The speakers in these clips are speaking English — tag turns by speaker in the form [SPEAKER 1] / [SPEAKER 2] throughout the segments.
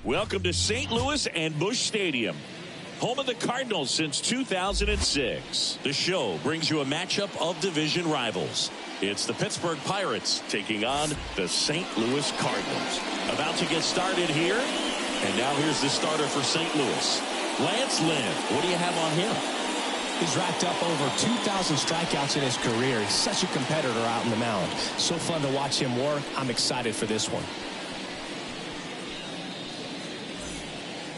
[SPEAKER 1] Welcome to St. Louis and Busch Stadium, home of the Cardinals since 2006. The show brings you a matchup of division rivals. It's the Pittsburgh Pirates taking on the St. Louis Cardinals. About to get started here. And now here's the starter for St. Louis, Lance Lynn. What do you have on him?
[SPEAKER 2] He's racked up over 2,000 strikeouts in his career. He's such a competitor out on the mound. So fun to watch him work. I'm excited for this one.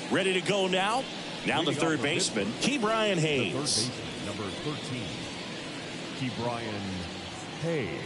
[SPEAKER 1] Ready to go now? Now the third baseman, Ke'Bryan Hayes.
[SPEAKER 3] Number 13, Ke'Bryan Hayes.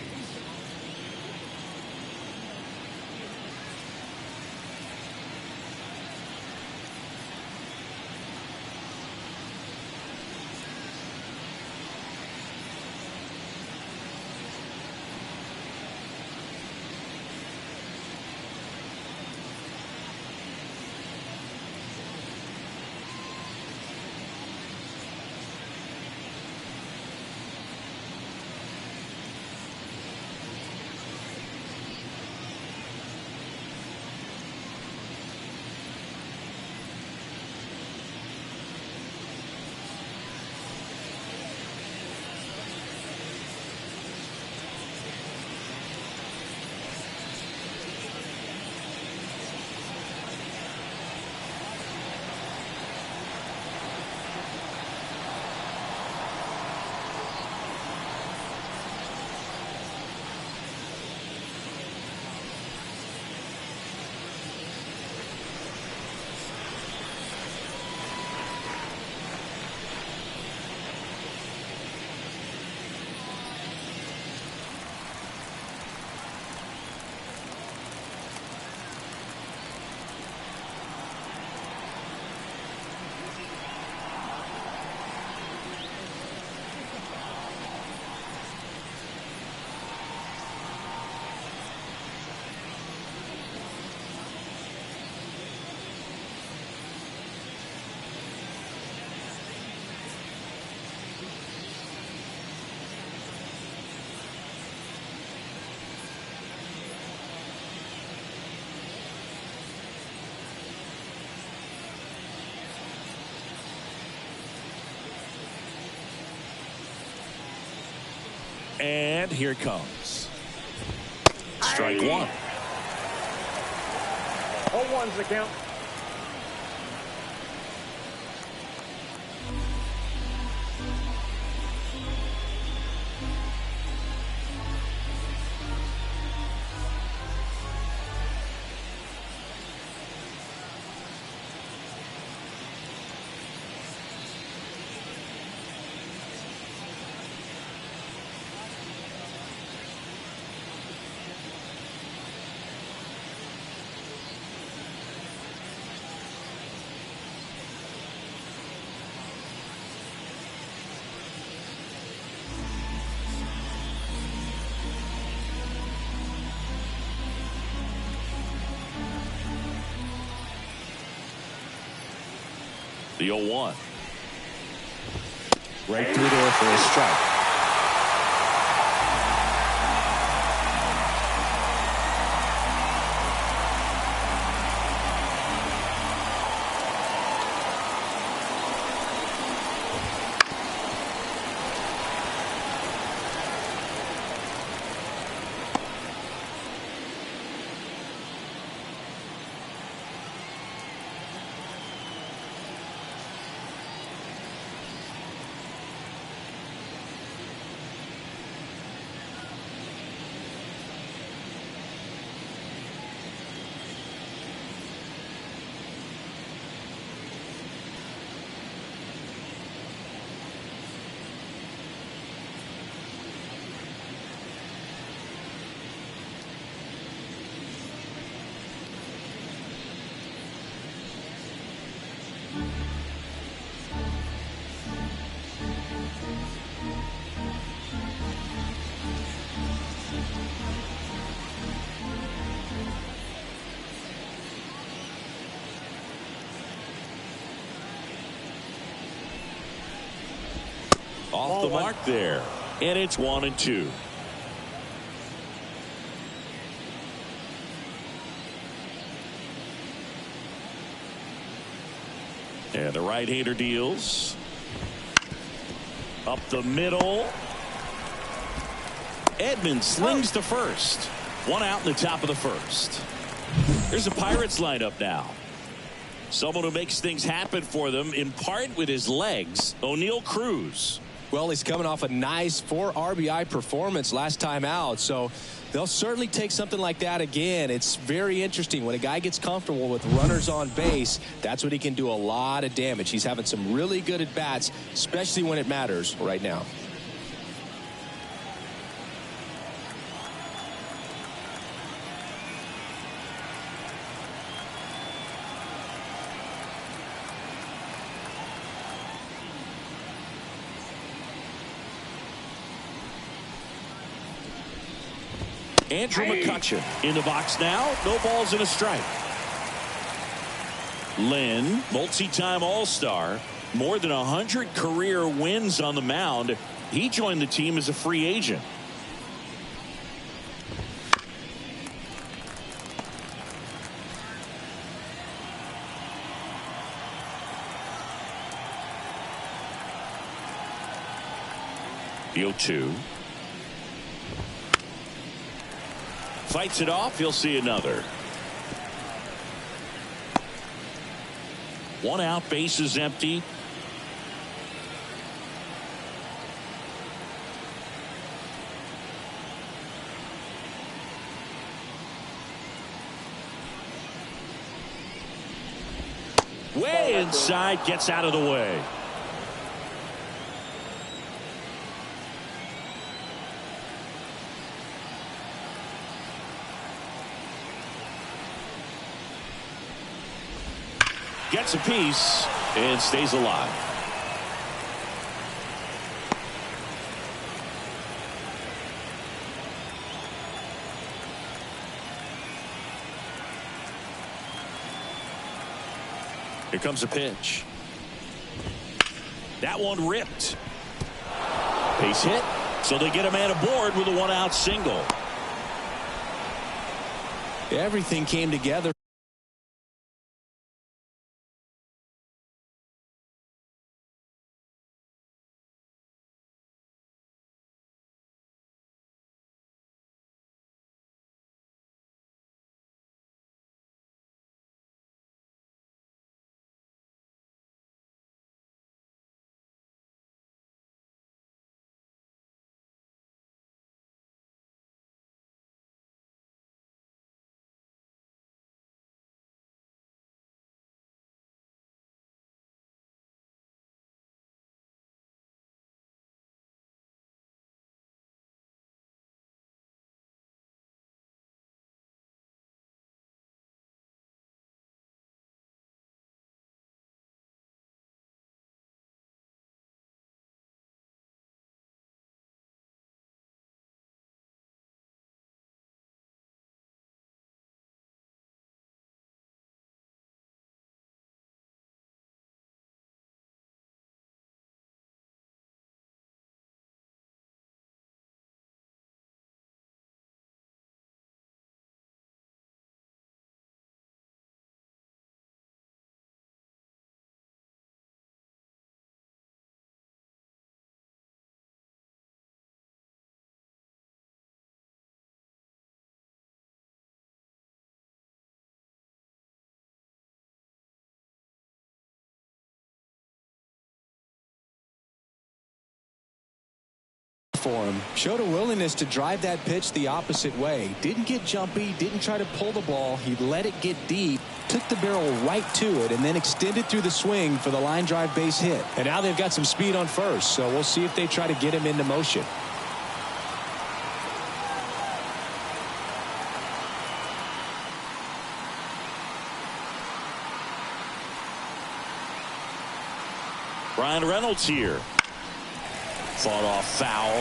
[SPEAKER 1] And here it comes. Strike one.
[SPEAKER 4] 0-1's the count.
[SPEAKER 1] The 0-1.
[SPEAKER 2] Right through there for a strike.
[SPEAKER 1] Off the mark there. And it's 1-2. And the right-hander deals. Up the middle. Edmonds slings to first. One out in the top of the first. Here's the Pirates lineup now. Someone who makes things happen for them, in part with his legs, O'Neal Cruz.
[SPEAKER 2] Well, he's coming off a nice 4 RBI performance last time out, so they'll certainly take something like that again. It's very interesting. When a guy gets comfortable with runners on base, that's when he can do a lot of damage. He's having some really good at-bats, especially when it matters right now.
[SPEAKER 1] Andrew McCutchen in the box now. No balls and a strike. Lynn, multi-time All-Star, more than 100 career wins on the mound. He joined the team as a free agent. The 0-2. Fights it off. He'll see another. One out, base is empty. Way inside, gets out of the way. Gets a piece and stays alive. Here comes a pitch. That one ripped. Base hit. So they get a man aboard with a 1-out single.
[SPEAKER 2] Everything came together. For him, showed a willingness to drive that pitch the opposite way. Didn't get jumpy, didn't try to pull the ball. He let it get deep, took the barrel right to it, and then extended through the swing for the line drive base hit. And now they've got some speed on first, so we'll see if they try to get him into motion.
[SPEAKER 1] Ryan Reynolds here. Fought off foul.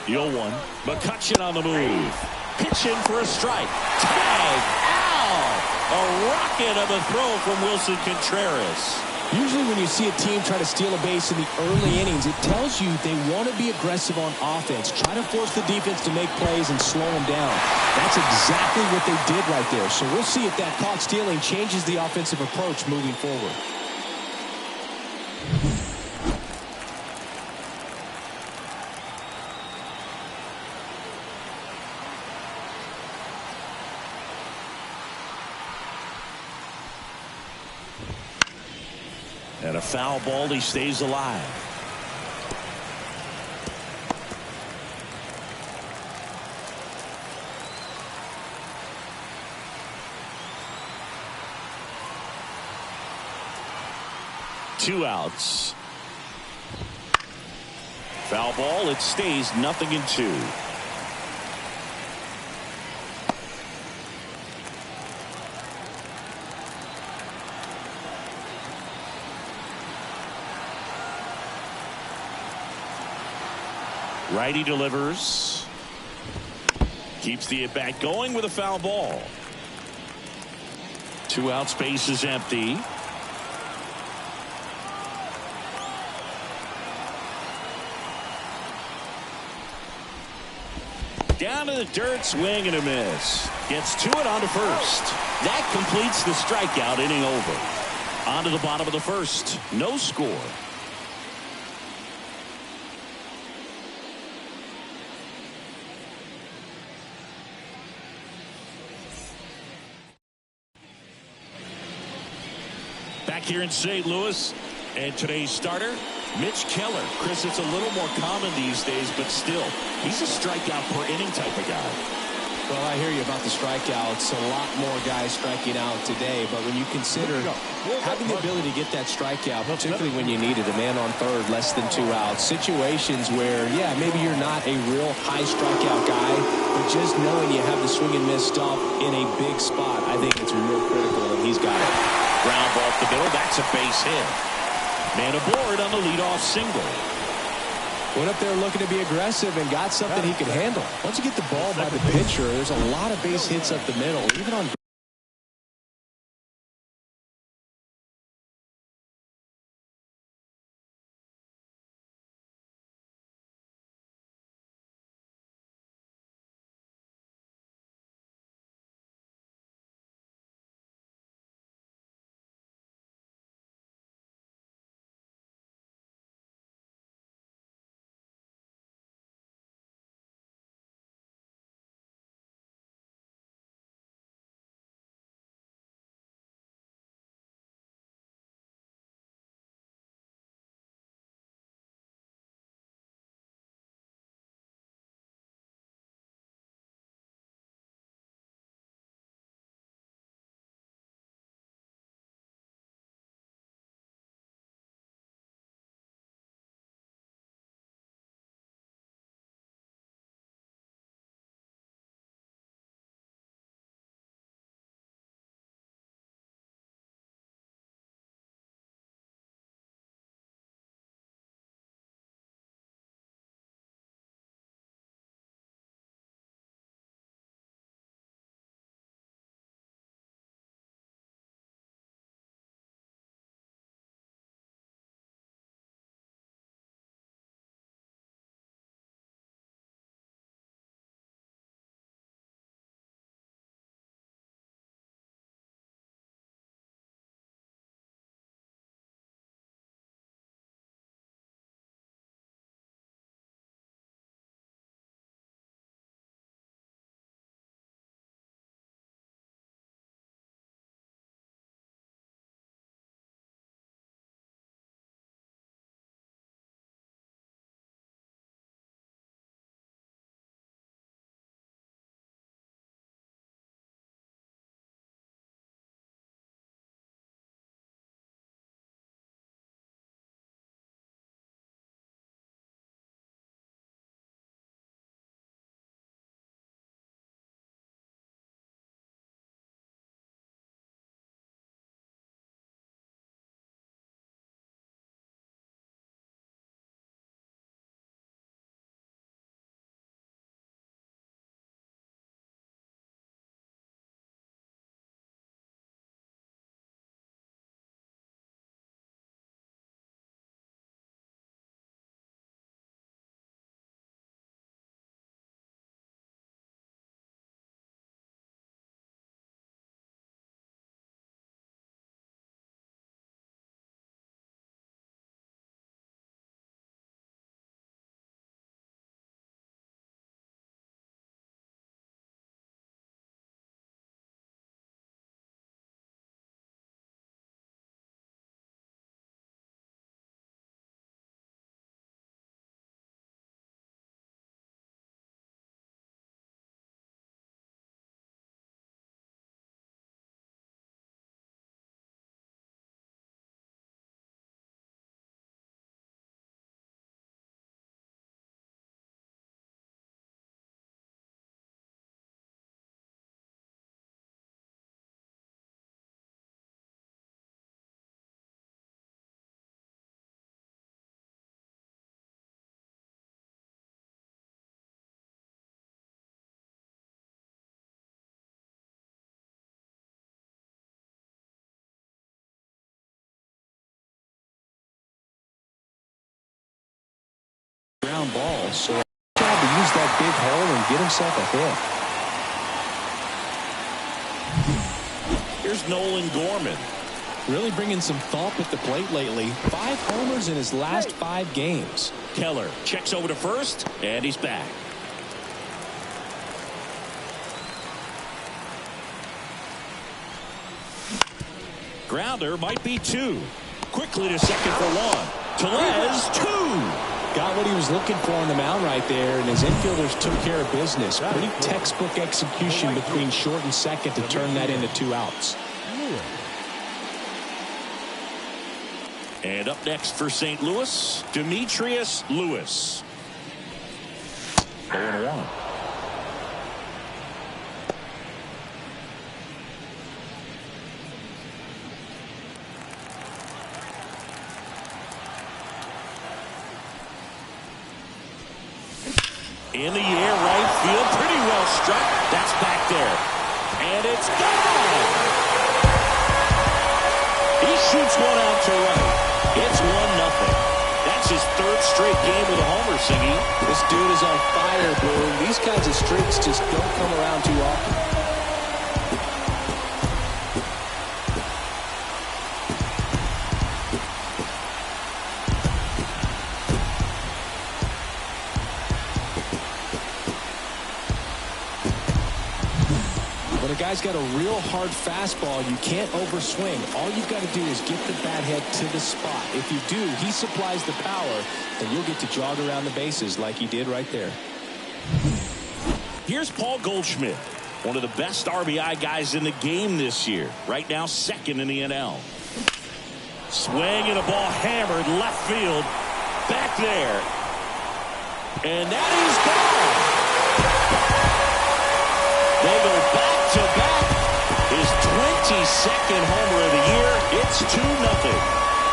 [SPEAKER 1] The 0-1. McCutchen on the move. Pitch in for a strike. Tag. Ow! A rocket of a throw from Wilson Contreras.
[SPEAKER 2] Usually when you see a team try to steal a base in the early innings, it tells you they want to be aggressive on offense. Try to force the defense to make plays and slow them down. That's exactly what they did right there. So we'll see if that caught stealing changes the offensive approach moving forward.
[SPEAKER 1] And a foul ball. He stays alive. Two outs. Foul ball. It stays 0-2. Righty delivers. Keeps the at-bat going with a foul ball. 2 outs, base is empty. Down to the dirt, swing and a miss. Gets to it on to first. That completes the strikeout, inning over. On to the bottom of the first. No score. Back here in St. Louis, and today's starter, Mitch Keller. Chris, it's a little more common these days, but still, he's a strikeout per inning type of guy.
[SPEAKER 2] Well, I hear you about the strikeouts. A lot more guys striking out today, but when you consider having the ability to get that strikeout, particularly when you need it, a man on third, less than 2 outs, situations where, yeah, maybe you're not a real high strikeout guy, but just knowing you have the swing and miss stop in a big spot, I think it's real critical, and he's got it.
[SPEAKER 1] Ground ball to the middle. That's a base hit. Man aboard on the leadoff single.
[SPEAKER 2] Went up there looking to be aggressive and got something he could handle. Once you get the ball by the pitcher, there's a lot of base hits up the middle, even on ground balls. So job to use that big hole and get himself a hit.
[SPEAKER 1] Here's Nolan Gorman.
[SPEAKER 2] Really bringing some thump at the plate lately. 5 homers in his last 5 games.
[SPEAKER 1] Keller checks over to first, and he's back. Grounder might be 2. Quickly to second for 1. Tellez 2.
[SPEAKER 2] Got what he was looking for on the mound right there, and his infielders took care of business. Pretty textbook execution between short and second to turn that into 2 outs.
[SPEAKER 1] And up next for St. Louis, Demetrius Lewis. 0-1. In the air, right field, pretty well struck. That's back there. And it's gone. He shoots one out to right. It's 1-0. That's his 3rd straight game with a homer, Siggy.
[SPEAKER 2] This dude is on fire, Boone. These kinds of streaks just don't come around too often. When a guy's got a real hard fastball, you can't overswing. All you've got to do is get the bat head to the spot. If you do, he supplies the power, and you'll get to jog around the bases like he did right there.
[SPEAKER 1] Here's Paul Goldschmidt, one of the best RBI guys in the game this year. Right now, 2nd in the NL. Swing and a ball hammered left field. Back there. And that is gone. They go back-to-back. His 22nd homer of the year. It's 2-0.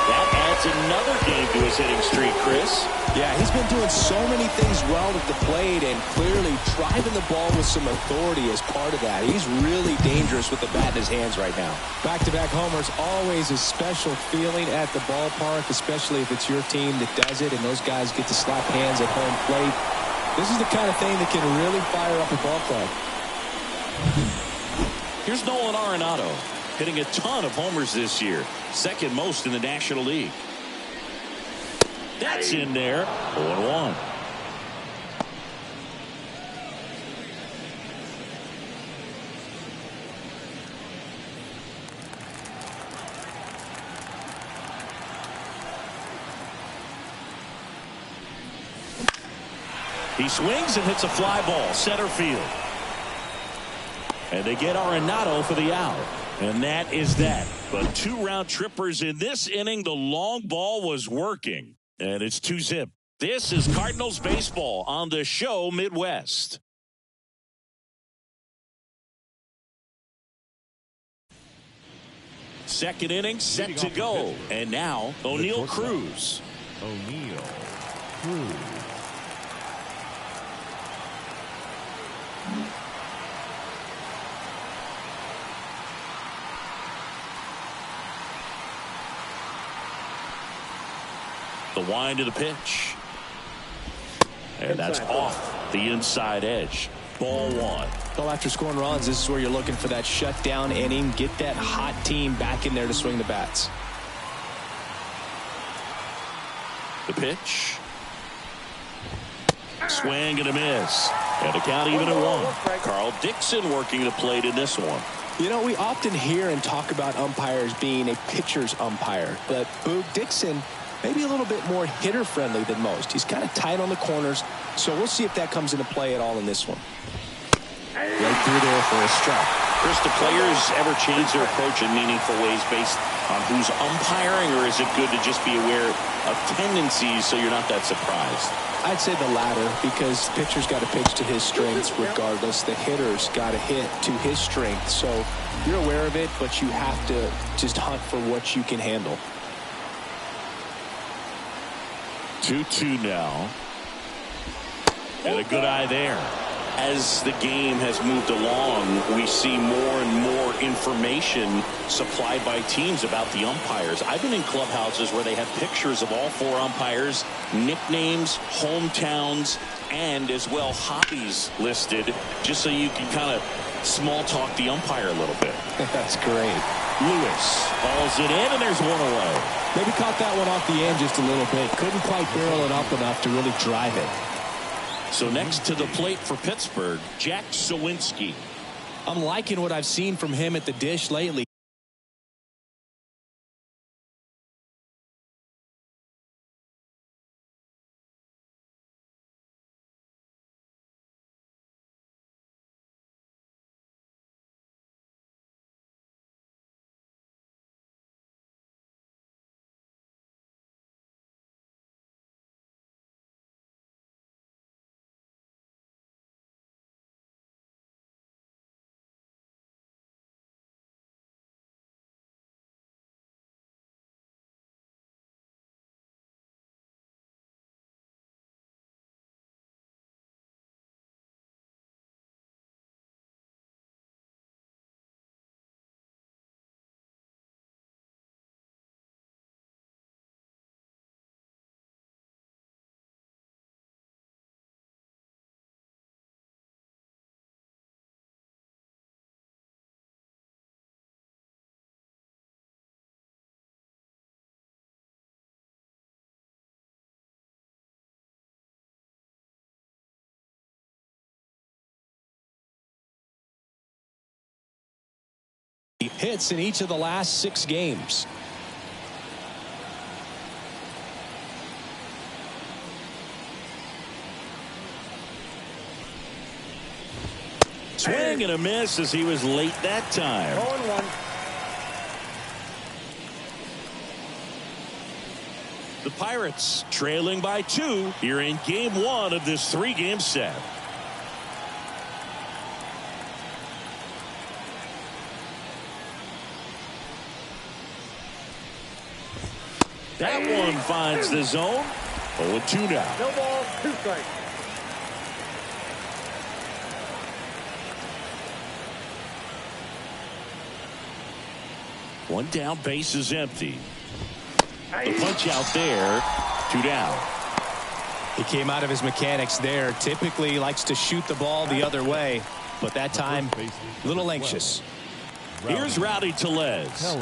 [SPEAKER 1] That adds another game to his hitting streak, Chris.
[SPEAKER 2] Yeah, he's been doing so many things well at the plate and clearly driving the ball with some authority as part of that. He's really dangerous with the bat in his hands right now. Back-to-back homers, always a special feeling at the ballpark, especially if it's your team that does it and those guys get to slap hands at home plate. This is the kind of thing that can really fire up a ball club.
[SPEAKER 1] Here's Nolan Arenado, hitting a ton of homers this year. 2nd most in the National League. That's in there. 0-1. He swings and hits a fly ball center field. And they get Arenado for the out. And that is that. But 2 round trippers in this inning. The long ball was working. And it's 2-zip. This is Cardinals baseball on the show Midwest. Second inning set to go. And now O'Neal Cruz.
[SPEAKER 3] O'Neal Cruz.
[SPEAKER 1] The wind of the pitch. And that's off the inside edge. Ball 1.
[SPEAKER 2] Well, after scoring runs, this is where you're looking for that shutdown inning. Get that hot team back in there to swing the bats.
[SPEAKER 1] The pitch. Swing and a miss. And a count even at 1. Carl Dixon working the plate in this one.
[SPEAKER 2] You know, we often hear and talk about umpires being a pitcher's umpire. But Boog Dixon, maybe a little bit more hitter-friendly than most. He's kind of tight on the corners, so we'll see if that comes into play at all in this one. Right through there for a strike.
[SPEAKER 1] Chris, do players ever change their approach in meaningful ways based on who's umpiring, or is it good to just be aware of tendencies so you're not that surprised?
[SPEAKER 2] I'd say the latter, because pitcher's got to pitch to his strengths regardless. The hitter's got to hit to his strength. So you're aware of it, but you have to just hunt for what you can handle.
[SPEAKER 1] 2-2 now. And a good eye there. As the game has moved along, we see more and more information supplied by teams about the umpires. I've been in clubhouses where they have pictures of all 4 umpires, nicknames, hometowns, and as well hobbies listed, just so you can kind of small talk the umpire a little bit.
[SPEAKER 2] That's great.
[SPEAKER 1] Lewis hauls it in, and there's one away.
[SPEAKER 2] Maybe caught that one off the end just a little bit. Couldn't quite barrel it up enough to really drive it.
[SPEAKER 1] So next to the plate for Pittsburgh, Jack Sawinski.
[SPEAKER 2] I'm liking what I've seen from him at the dish lately. Hits in each of the last 6 games.
[SPEAKER 1] Swing and a miss as he was late that time.
[SPEAKER 4] 0-1.
[SPEAKER 1] The Pirates trailing by 2 here in game 1 of this 3-game set. That one finds the zone. 0-2 now.
[SPEAKER 4] No ball, 2 strikes.
[SPEAKER 1] One down, base is empty. The punch out there, 2 down.
[SPEAKER 2] He came out of his mechanics there. Typically he likes to shoot the ball the other way, but that time a little anxious.
[SPEAKER 1] Here's Rowdy Tellez.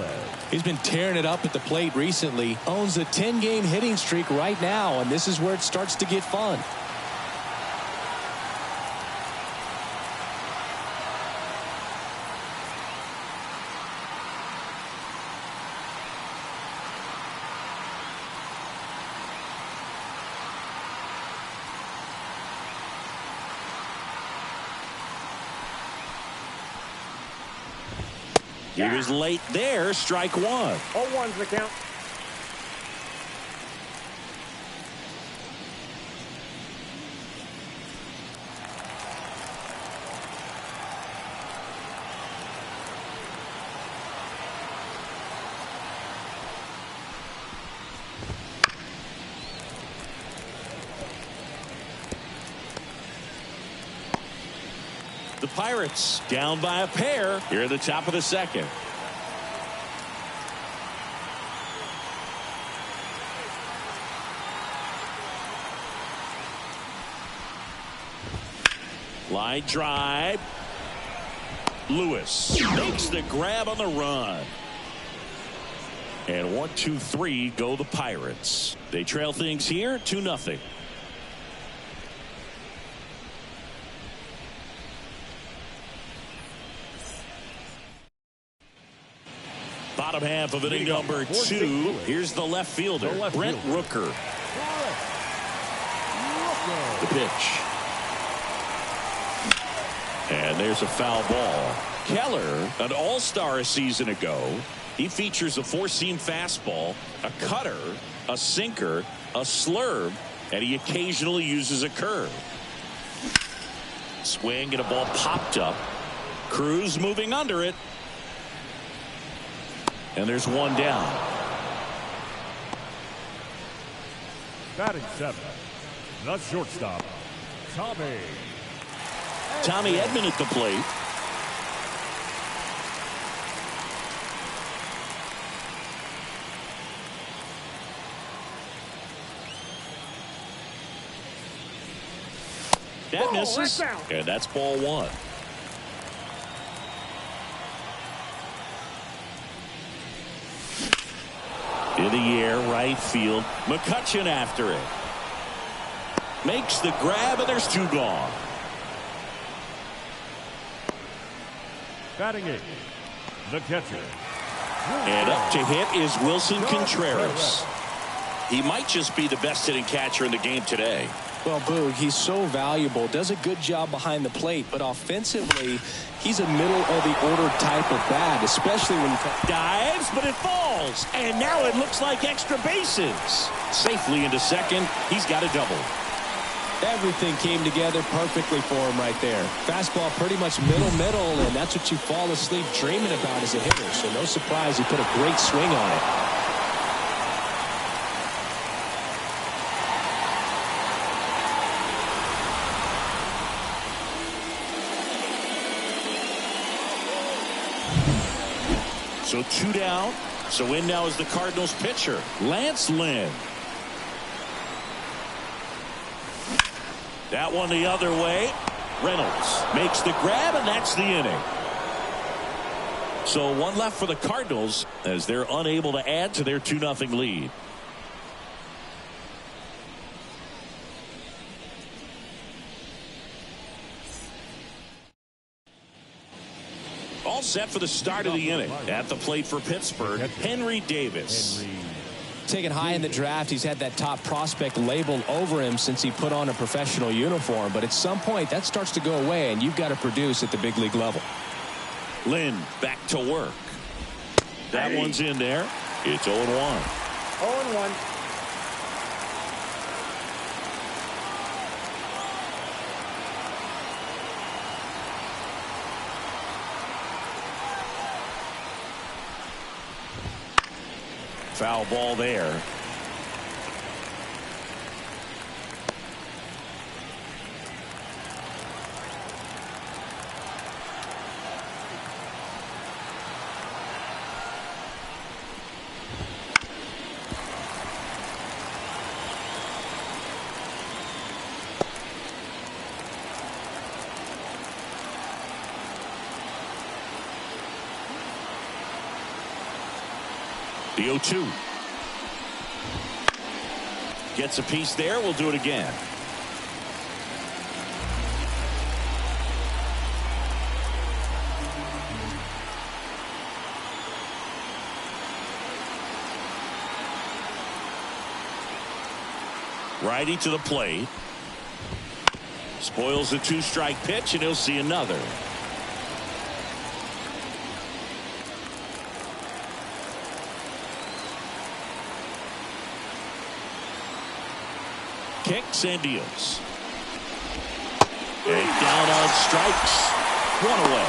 [SPEAKER 2] He's been tearing it up at the plate recently. Owns a 10-game hitting streak right now, and this is where it starts to get fun.
[SPEAKER 1] He was late there, strike 1.
[SPEAKER 4] 0-1's the count.
[SPEAKER 1] The Pirates down by a pair here at the top of the 2nd. Line drive. Lewis makes the grab on the run. And 1, 2, 3 go the Pirates. They trail things here 2-0. Bottom half of inning number 2. Here's the left fielder, Brent Rooker. The pitch. And there's a foul ball. Keller, an all-star a season ago. He features a 4-seam fastball, a cutter, a sinker, a slurve, and he occasionally uses a curve. Swing and a ball popped up. Cruz moving under it. And there's one down.
[SPEAKER 3] Batting 7, the shortstop, Tommy
[SPEAKER 1] Tommy Edman at the plate. That misses, and that's ball one. In the air, right field. McCutchen after it. Makes the grab, and there's two gone.
[SPEAKER 3] Batting eighth, the catcher.
[SPEAKER 1] And up to hit is Wilson Contreras. He might just be the best hitting catcher in the game today.
[SPEAKER 2] Well, Boog, he's so valuable, does a good job behind the plate, but offensively, he's a middle of the order type of bat, especially when he
[SPEAKER 1] dives, but it falls, and now it looks like extra bases. Safely into second, he's got a double.
[SPEAKER 2] Everything came together perfectly for him right there. Fastball pretty much middle, and that's what you fall asleep dreaming about as a hitter, so no surprise he put a great swing on it.
[SPEAKER 1] So two down. So in now is the Cardinals pitcher, Lance Lynn. That one the other way. Reynolds makes the grab, and that's the inning. So one left for the Cardinals as they're unable to add to their 2-0 lead. All set for the start of the inning. At the plate for Pittsburgh, Henry Davis.
[SPEAKER 2] Taken high in the draft, he's had that top prospect labeled over him since he put on a professional uniform. But at some point, that starts to go away, and you've got to produce at the big league level.
[SPEAKER 1] Lynn back to work. That one's in there. It's 0-1.
[SPEAKER 4] 0-1.
[SPEAKER 1] Foul ball there. The 0-2. Gets a piece there. We'll do it again. Righty to the plate. Spoils the 2-strike pitch, and he'll see another. Kicks and deals. And down on strikes. One away.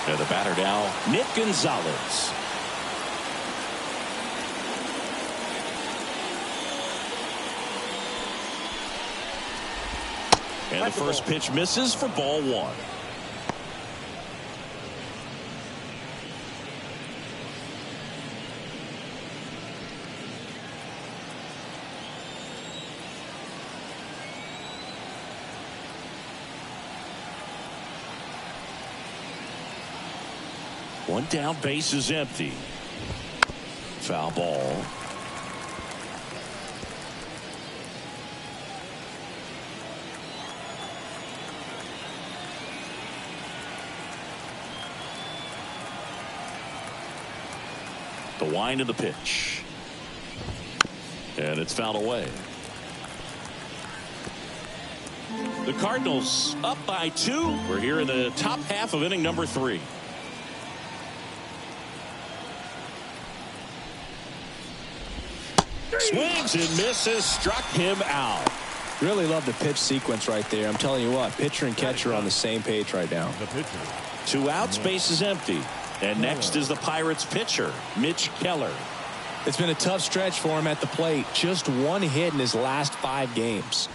[SPEAKER 1] And the batter now, Nick Gonzalez. And the first pitch misses for ball one. One down, base is empty. Foul ball. The wind of the pitch. And it's fouled away. The Cardinals up by 2. We're here in the top half of inning number 3. Swings and misses, struck him out.
[SPEAKER 2] Really love the pitch sequence right there. I'm telling you what, pitcher and catcher are on the same page right now.
[SPEAKER 1] 2 outs, base is empty. And next is the Pirates pitcher, Mitch Keller.
[SPEAKER 2] It's been a tough stretch for him at the plate. Just one hit in his last 5 games.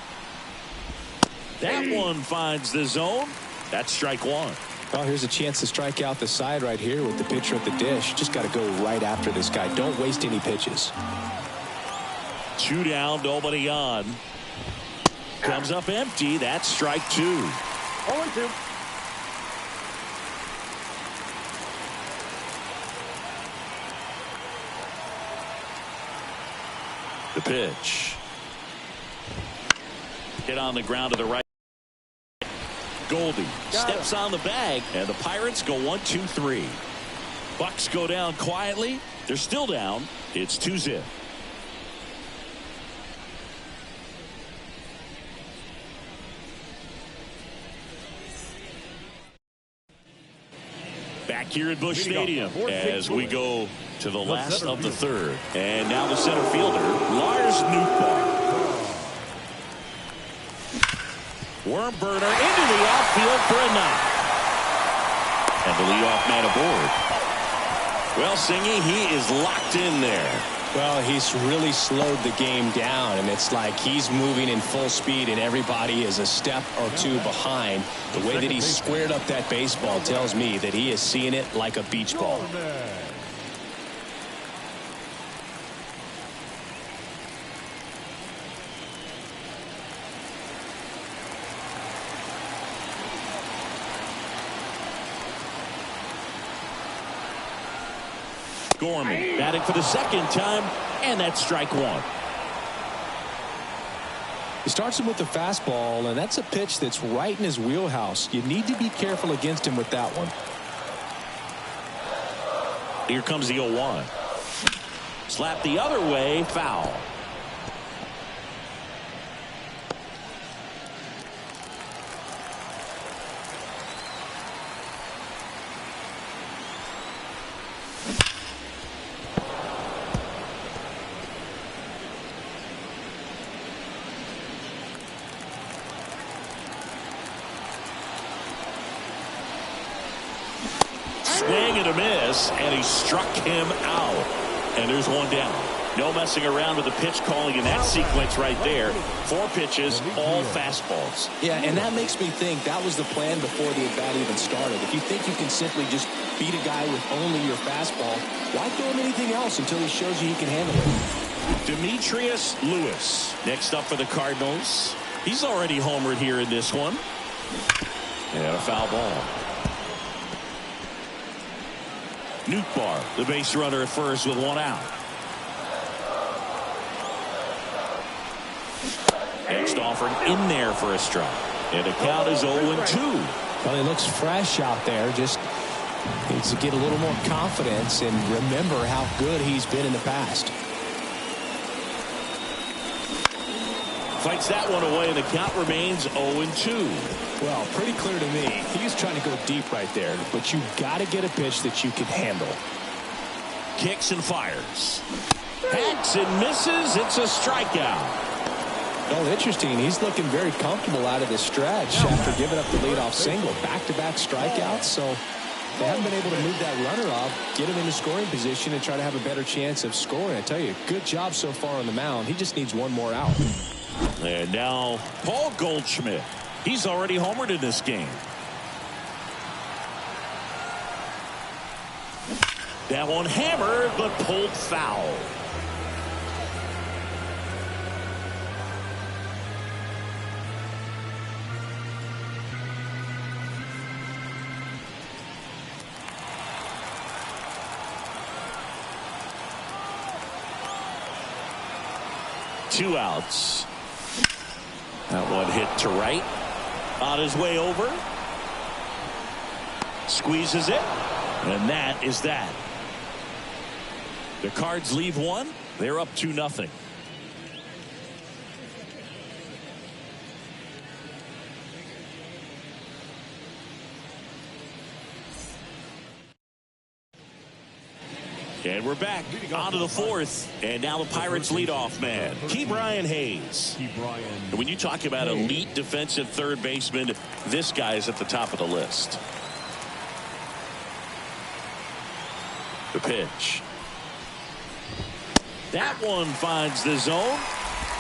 [SPEAKER 1] That one finds the zone. That's strike one.
[SPEAKER 2] Well, here's a chance to strike out the side right here with the pitcher at the dish. Just got to go right after this guy. Don't waste any pitches.
[SPEAKER 1] 2 down, nobody on. Comes up empty. That's strike 2.
[SPEAKER 4] 0-2.
[SPEAKER 1] The pitch. Hit on the ground to the right. Goldie steps on the bag, and the Pirates go 1-2-3. Bucks go down quietly. They're still down. It's 2-0. Back here at Busch Stadium as we go to the last of the third. And now the center fielder, Lars Nootbaar. Worm burner into the outfield for a knock. And the leadoff man aboard. Well, Singy, he is locked in there.
[SPEAKER 2] Well, he's really slowed the game down, and it's like he's moving in full speed, and everybody is a step or 2 behind. The way that he squared up that baseball tells me that he is seeing it like a beach ball.
[SPEAKER 1] Gorman batting for the second time, and that's strike 1.
[SPEAKER 2] He starts him with the fastball, and that's a pitch that's right in his wheelhouse. You need to be careful against him with that one.
[SPEAKER 1] Here comes the 0-1. Slap the other way, foul. Swing and a miss, and he struck him out. And there's 1 down. No messing around with the pitch calling in that sequence right there. 4 pitches, all fastballs.
[SPEAKER 2] Yeah, and that makes me think that was the plan before the at-bat even started. If you think you can simply just beat a guy with only your fastball, why throw him anything else until he shows you he can handle it?
[SPEAKER 1] Demetrius Lewis next up for the Cardinals. He's already homered here in this one. And a foul ball. Nootbaar, the base runner at first with 1 out. Next offered in there for a strike. And the count is 0-2.
[SPEAKER 2] Well, he looks fresh out there. Just needs to get a little more confidence and remember how good he's been in the past.
[SPEAKER 1] Fights that one away, and the count remains 0-2.
[SPEAKER 2] Well, pretty clear to me. He's trying to go deep right there, but you've got to get a pitch that you can handle.
[SPEAKER 1] Kicks and fires. Hacks and misses. It's a strikeout.
[SPEAKER 2] Oh, interesting. He's looking very comfortable out of the stretch after giving up the leadoff single. Back-to-back strikeouts, so they haven't been able to move that runner off, get him into scoring position, and try to have a better chance of scoring. I tell you, good job so far on the mound. He just needs 1 more out.
[SPEAKER 1] And now Paul Goldschmidt. He's already homered in this game. That one hammered, but pulled foul. Two outs. That one hit to right. On his way over. Squeezes it. And that is that. The Cards leave 1. They're up 2-0. And we're back onto the 4th. And now the Pirates leadoff man, Ke'Bryan Hayes. And when you talk about elite defensive third baseman, this guy is at the top of the list. The pitch. That one finds the zone,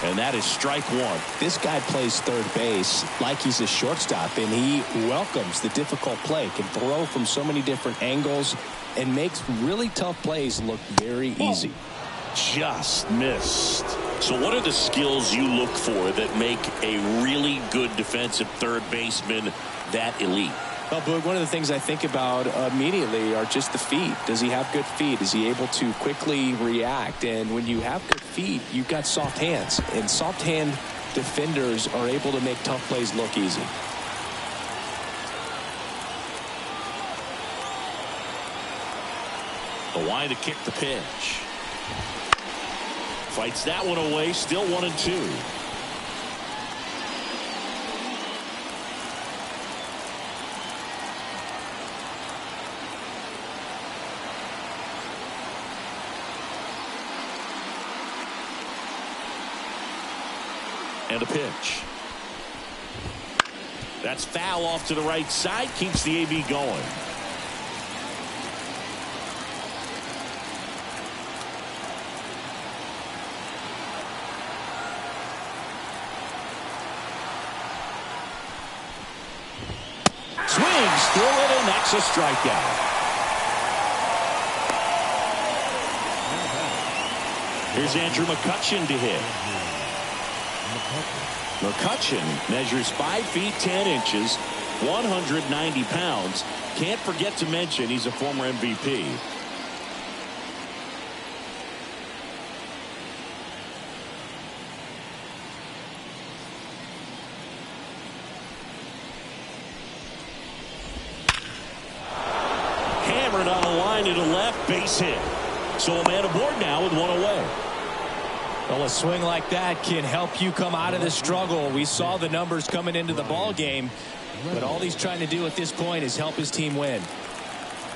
[SPEAKER 1] and that is strike one.
[SPEAKER 2] This guy plays third base like he's a shortstop, and he welcomes the difficult play, can throw from so many different angles, and makes really tough plays look very easy.
[SPEAKER 1] Just missed. So what are the skills you look for that make a really good defensive third baseman that elite?
[SPEAKER 2] Well, Boog, one of the things I think about immediately are just the feet. Does he have good feet? Is he able to quickly react? And when you have good feet, you've got soft hands. And soft hand defenders are able to make tough plays look easy.
[SPEAKER 1] The line to kick the pitch. Fights that one away. Still 1-2. And a pitch. That's foul off to the right side. Keeps the AB going. Swings through it, and that's a strikeout. Here's Andrew McCutchen to hit. McCutchen measures 5 feet 10 inches, 190 pounds. Can't forget to mention he's a former MVP. Hammered on a line to the left, base hit. So a man aboard now with one away.
[SPEAKER 2] Well, a swing like that can help you come out of the struggle. We saw the numbers coming into the ball game, but all he's trying to do at this point is help his team win.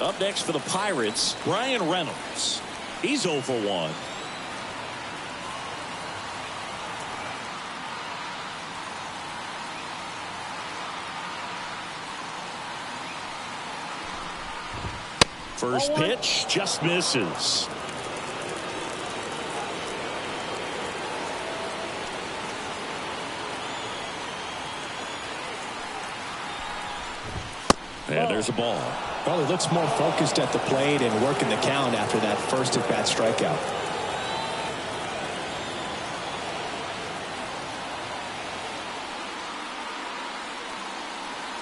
[SPEAKER 1] Up next for the Pirates, Brian Reynolds. He's 0 for 1. First pitch just misses. And there's a ball.
[SPEAKER 2] Well, he looks more focused at the plate and working the count after that first at-bat strikeout.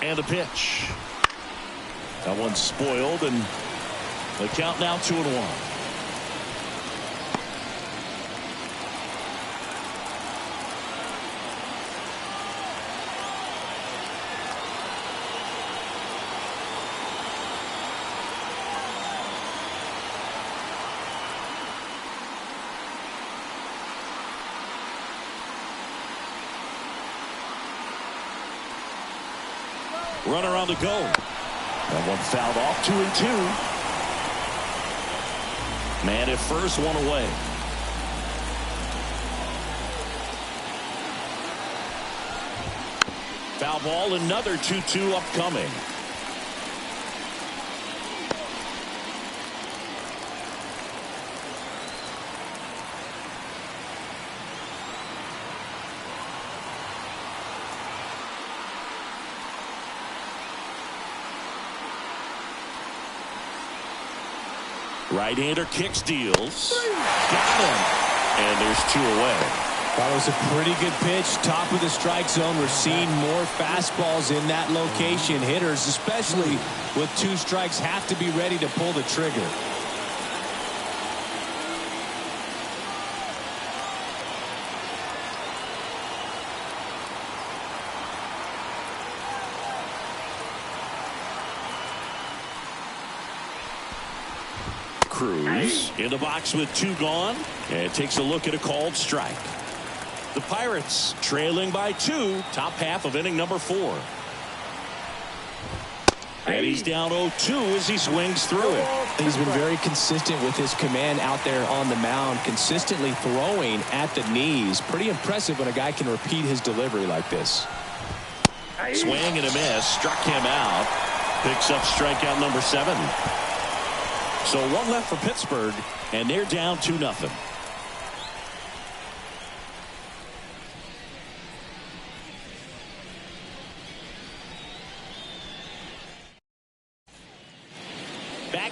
[SPEAKER 1] And a pitch. That one's spoiled, and the count now 2-1. Runner on the go. That one fouled off. 2-2. Man at first, one away. Foul ball, another 2-2 upcoming. Right-hander kicks, deals. Got him. And there's 2 away.
[SPEAKER 2] That was a pretty good pitch. Top of the strike zone. We're seeing more fastballs in that location. Hitters, especially with 2 strikes, have to be ready to pull the trigger.
[SPEAKER 1] Cruz in the box with 2 gone, and takes a look at a called strike. The Pirates trailing by 2, top half of inning number 4. And he's down 0-2 as he swings through it.
[SPEAKER 2] He's been very consistent with his command out there on the mound, consistently throwing at the knees. Pretty impressive when a guy can repeat his delivery like this.
[SPEAKER 1] Swing and a miss, struck him out. Picks up strikeout number 7. So 1 left for Pittsburgh, and they're down 2-0.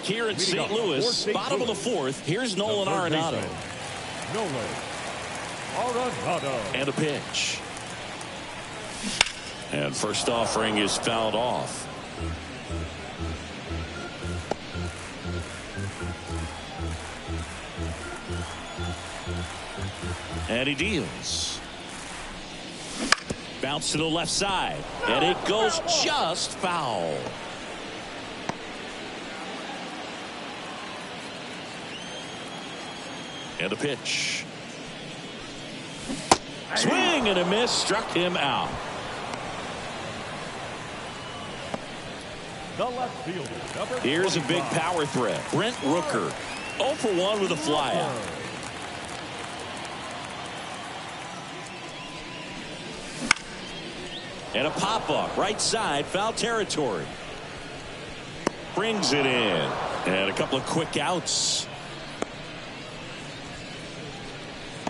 [SPEAKER 1] back here in St. Louis. Bottom of the fourth. Here's Nolan Arenado. And a pitch. And first offering is fouled off. And he deals. Bounce to the left side. And it goes just foul. And a pitch. Swing and a miss. Struck him out.
[SPEAKER 3] The left fielder.
[SPEAKER 1] Here's a big power threat. Brent Rooker. 0 for 1 with a flyout. And a pop-up. Right side. Foul territory. Brings it in. And a couple of quick outs.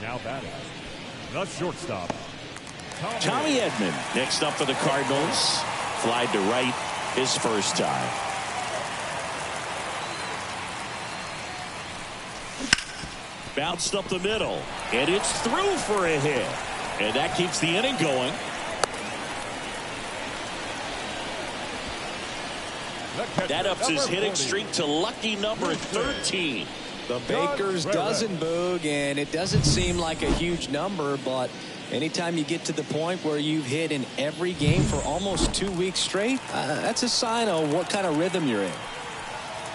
[SPEAKER 3] Now batting, the shortstop,
[SPEAKER 1] Tommy Edman next up for the Cardinals. Flied to right his first time. Bounced up the middle. And it's through for a hit. And that keeps the inning going. That ups his hitting streak to lucky number 13.
[SPEAKER 2] The Baker's dozen, Boog, and it doesn't seem like a huge number, but anytime you get to the point where you've hit in every game for almost 2 weeks straight, that's a sign of what kind of rhythm you're in.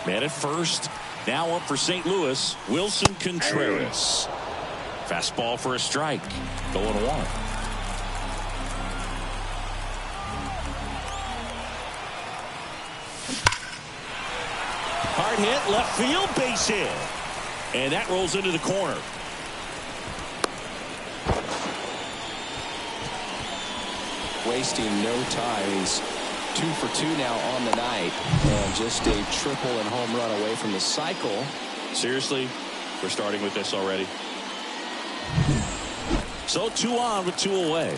[SPEAKER 1] Man at first. Now up for St. Louis, Wilson Contreras. Fastball for a strike. Going 1. Hard hit, left field, base hit. And that rolls into the corner.
[SPEAKER 2] Wasting no time. He's 2 for 2 now on the night. And just a triple and home run away from the cycle.
[SPEAKER 1] Seriously, we're starting with this already. So 2 on with 2 away.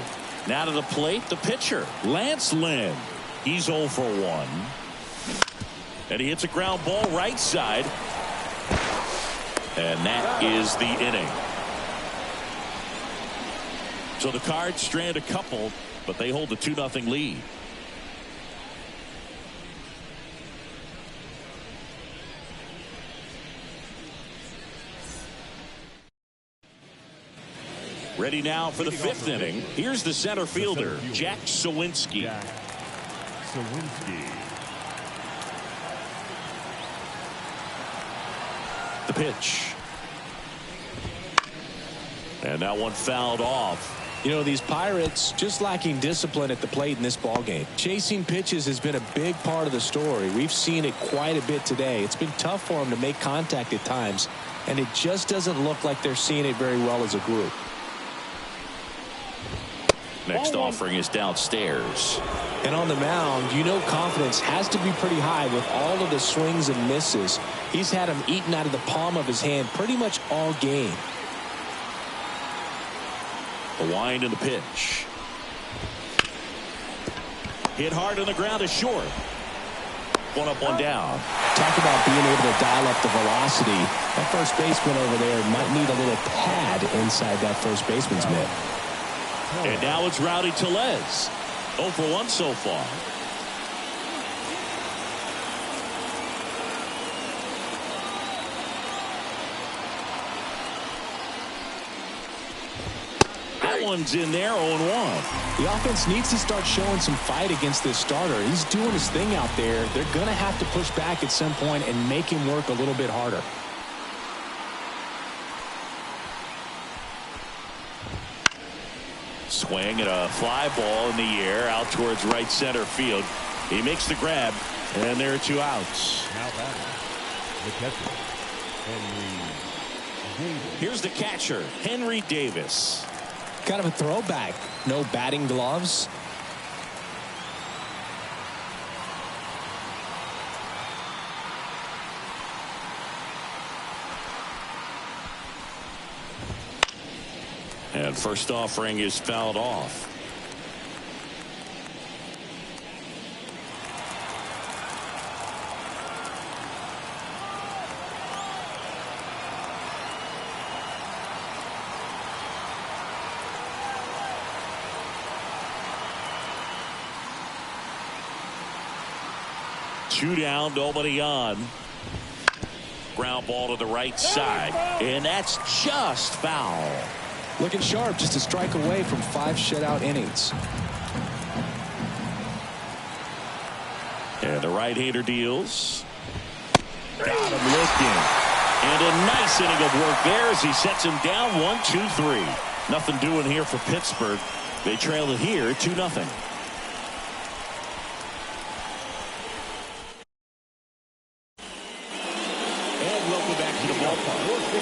[SPEAKER 1] Now to the plate, the pitcher, Lance Lynn. He's 0 for 1. And he hits a ground ball right side. And that is the inning. So the Cards strand a couple, but they hold the 2-0 lead. Ready now for the 5th inning. Here's the center fielder, Jack Sawinski. The pitch. And that one fouled off.
[SPEAKER 2] You know, these Pirates just lacking discipline at the plate in this ballgame. Chasing pitches has been a big part of the story. We've seen it quite a bit today. It's been tough for them to make contact at times, and it just doesn't look like they're seeing it very well as a group.
[SPEAKER 1] Next offering is downstairs.
[SPEAKER 2] And on the mound, you know confidence has to be pretty high with all of the swings and misses. He's had them eaten out of the palm of his hand pretty much all game.
[SPEAKER 1] The wind and the pitch. Hit hard on the ground is short. 1 up, 1 down.
[SPEAKER 2] Talk about being able to dial up the velocity. That first baseman over there might need a little pad inside that first baseman's mitt.
[SPEAKER 1] And now it's Rowdy Tellez. 0 for 1 so far. That one's in there, 0-1.
[SPEAKER 2] The offense needs to start showing some fight against this starter. He's doing his thing out there. They're going to have to push back at some point and make him work a little bit harder.
[SPEAKER 1] Swing and a fly ball in the air out towards right center field. He makes the grab, and there are 2 outs.
[SPEAKER 3] Now batting, the catcher, Henry Davis.
[SPEAKER 1] Here's the catcher, Henry Davis.
[SPEAKER 2] Kind of a throwback. No batting gloves.
[SPEAKER 1] And first offering is fouled off. 2 down, nobody on. Ground ball to the right side, and that's just foul.
[SPEAKER 2] Looking sharp, just a strike away from 5 shutout innings.
[SPEAKER 1] And the right-hander deals. Got him looking. And a nice inning of work there as he sets him down 1-2-3. Nothing doing here for Pittsburgh. They trail it here 2-0.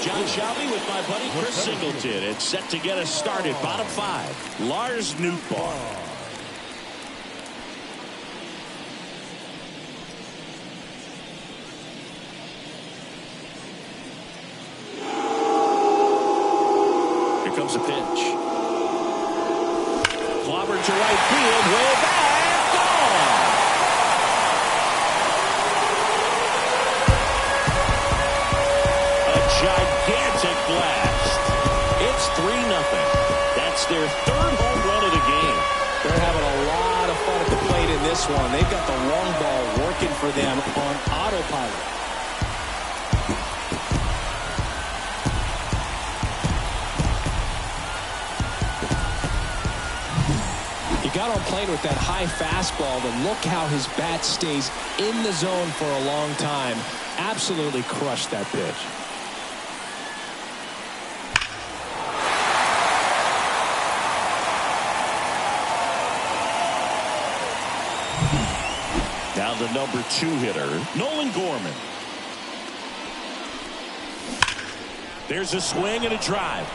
[SPEAKER 1] John Shelby with my buddy Chris Singleton. It's set to get us started. Bottom 5. Lars Nootbaar. Here comes a pitch. Clobbered to right field. Way back. Gone. Gigantic blast. It's 3-0. That's their 3rd home run of the game.
[SPEAKER 2] They're having a lot of fun at the plate in this one. They've got the long ball working for them on autopilot. He got on plane with that high fastball, but look how his bat stays in the zone for a long time. Absolutely crushed that pitch.
[SPEAKER 1] Now the number 2 hitter, Nolan Gorman. There's a swing and a drive.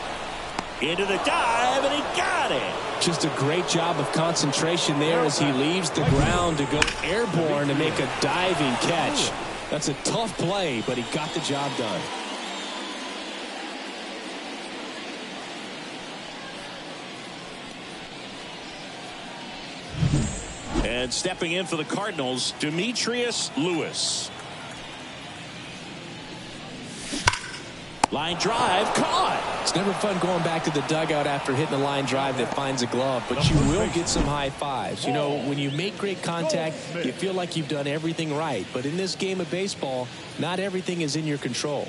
[SPEAKER 1] Into the dive, and he got it.
[SPEAKER 2] Just a great job of concentration there as he leaves the ground to go airborne to make a diving catch. That's a tough play, but he got the job done.
[SPEAKER 1] And stepping in for the Cardinals, Demetrius Lewis. Line drive, caught.
[SPEAKER 2] It's never fun going back to the dugout after hitting a line drive that finds a glove, but you will get some high fives. You know, when you make great contact, you feel like you've done everything right. But in this game of baseball, not everything is in your control.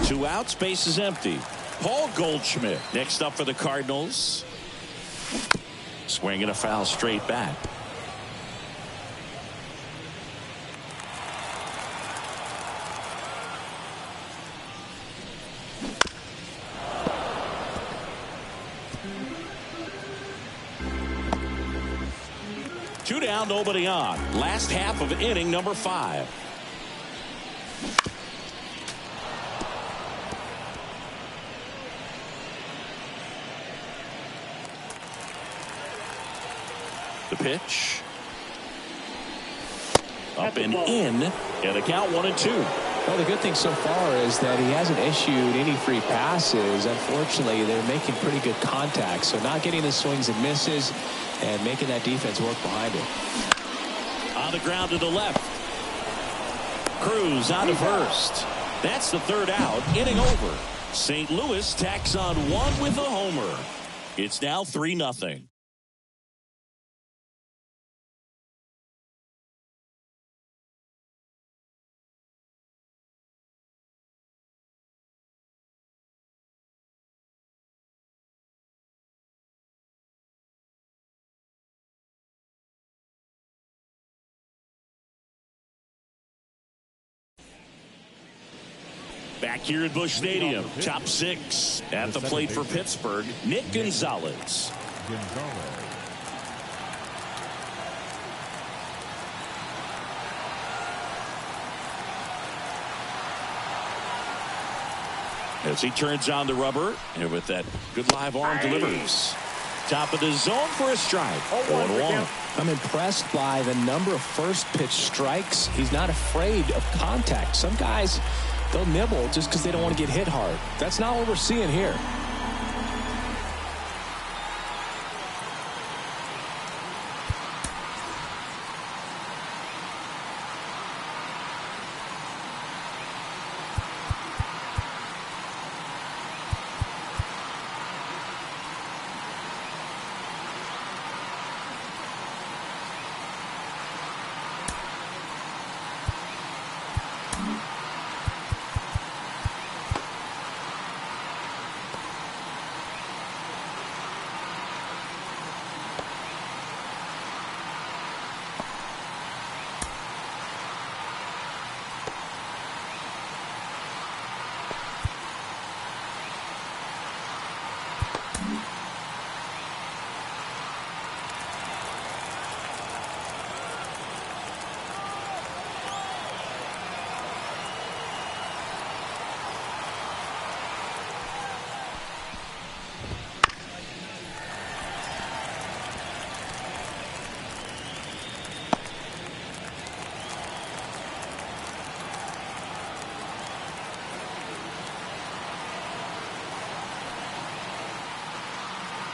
[SPEAKER 1] 2 outs, base is empty. Paul Goldschmidt next up for the Cardinals. Swinging a foul straight back. Two down, nobody on. Last half of inning number 5. The pitch. Up and in. And a count 1-2.
[SPEAKER 2] Well, the good thing so far is that he hasn't issued any free passes. Unfortunately, they're making pretty good contact. So not getting the swings and misses and making that defense work behind him.
[SPEAKER 1] On the ground to the left. Cruz on to first. That's the 3rd out. Inning over. St. Louis tacks on 1 with a homer. It's now 3-0. Back here at Busch Stadium, top 6 at the plate for Pittsburgh, Nick Gonzalez. As he turns on the rubber, and with that good live arm delivers. Top of the zone for a strike. 1-1.
[SPEAKER 2] I'm impressed by the number of first pitch strikes. He's not afraid of contact. Some guys, they'll nibble just because they don't want to get hit hard. That's not what we're seeing here.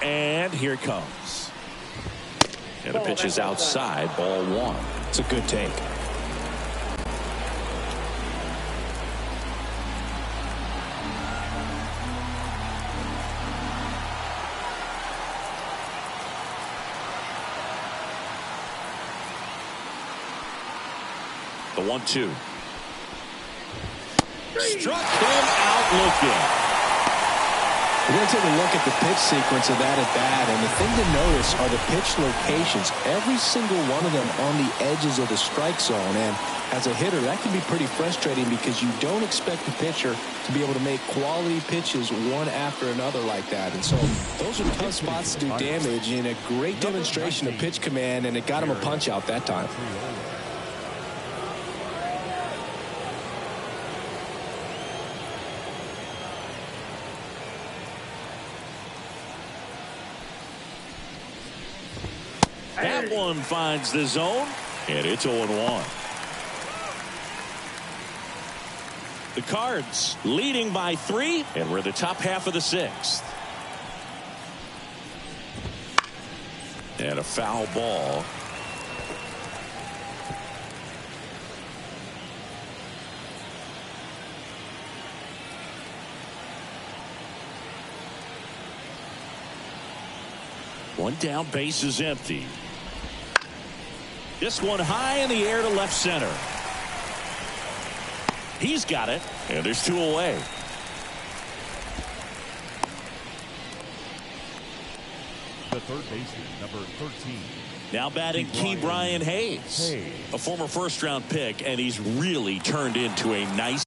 [SPEAKER 1] And here it comes. And the pitch is outside, ball one.
[SPEAKER 2] It's a good take.
[SPEAKER 1] The 1-2. Struck him out looking.
[SPEAKER 2] We're going to take a look at the pitch sequence of that at bat, and the thing to notice are the pitch locations. Every single one of them on the edges of the strike zone, and as a hitter, that can be pretty frustrating because you don't expect the pitcher to be able to make quality pitches one after another like that. And so those are tough spots to do damage, and a great demonstration of pitch command, and it got him a punch out that time.
[SPEAKER 1] That one finds the zone, and it's 0-1. The Cards leading by 3, and we're the top half of the 6th. And a foul ball. One down, base is empty. This one high in the air to left center. He's got it, and there's 2 away.
[SPEAKER 3] The third baseman, number 13.
[SPEAKER 1] Now batting Brian Hayes, a former first-round pick, and he's really turned into a nice.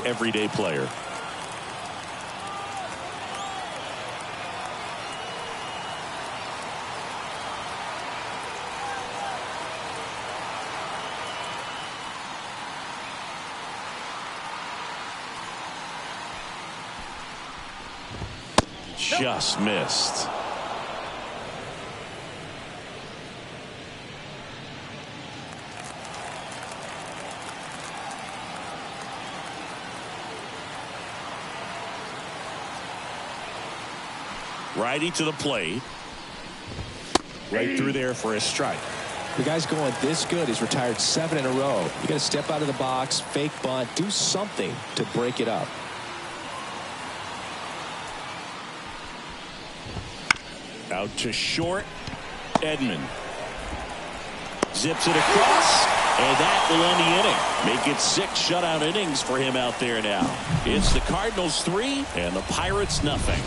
[SPEAKER 1] Everyday player. Just missed. Righty to the plate. Right through there for a strike.
[SPEAKER 2] The guy's going this good. He's retired 7 in a row. You got to step out of the box, fake bunt, do something to break it up.
[SPEAKER 1] Out to short. Edman zips it across, and that will end the inning. Make it 6 shutout innings for him out there now. It's the Cardinals 3 and the Pirates nothing.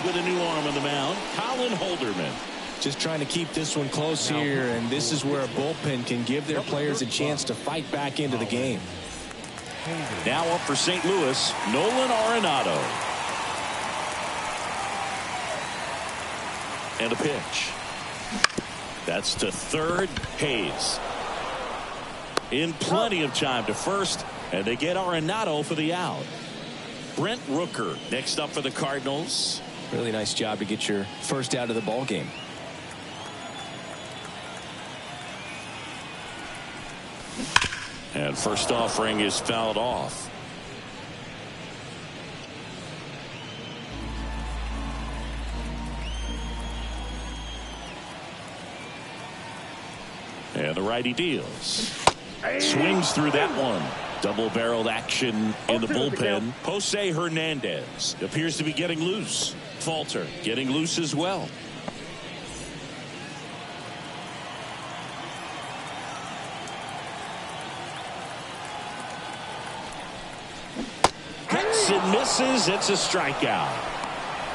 [SPEAKER 1] With a new arm on the mound, Colin Holderman.
[SPEAKER 2] Just trying to keep this one close here, and this is where a bullpen can give their players a chance to fight back into the game.
[SPEAKER 1] Now up for St. Louis, Nolan Arenado. And a pitch. That's to third. Hayes in plenty of time to first, and they get Arenado for the out. Brent Rooker next up for the Cardinals.
[SPEAKER 2] Really nice job to get your first out of the ball game.
[SPEAKER 1] And first offering is fouled off. And the righty deals. Swings through that one. Double-barreled action in the bullpen. Jose Hernandez appears to be getting loose. Falter getting loose as well. Hits and misses. It's a strikeout.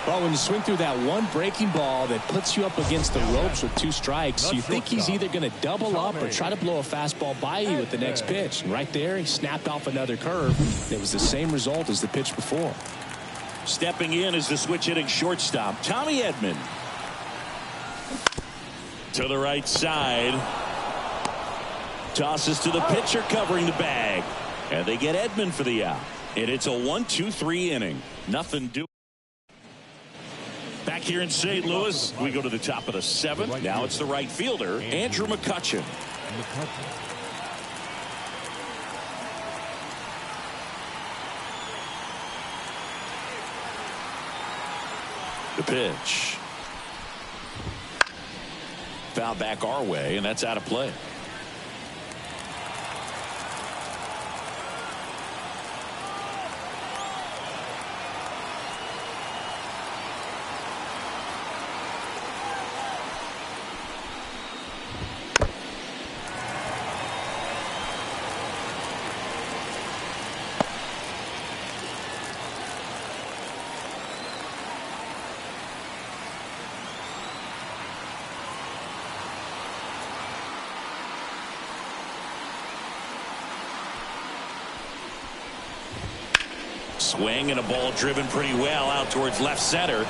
[SPEAKER 2] Well, when you swing through that one breaking ball that puts you up against the ropes with 2 strikes, you think he's either going to double up or try to blow a fastball by you with the next pitch. And right there, he snapped off another curve. It was the same result as the pitch before.
[SPEAKER 1] Stepping in is the switch hitting shortstop, Tommy Edman. To the right side. Tosses to the pitcher covering the bag. And they get Edman for the out. And it's a 1-2-3 inning. Nothing doing. Back here in St. Louis, we go to the top of the 7th. Now it's the right fielder, Andrew McCutchen. The pitch. Foul back our way, and that's out of play. Swing and a ball driven pretty well out towards left center.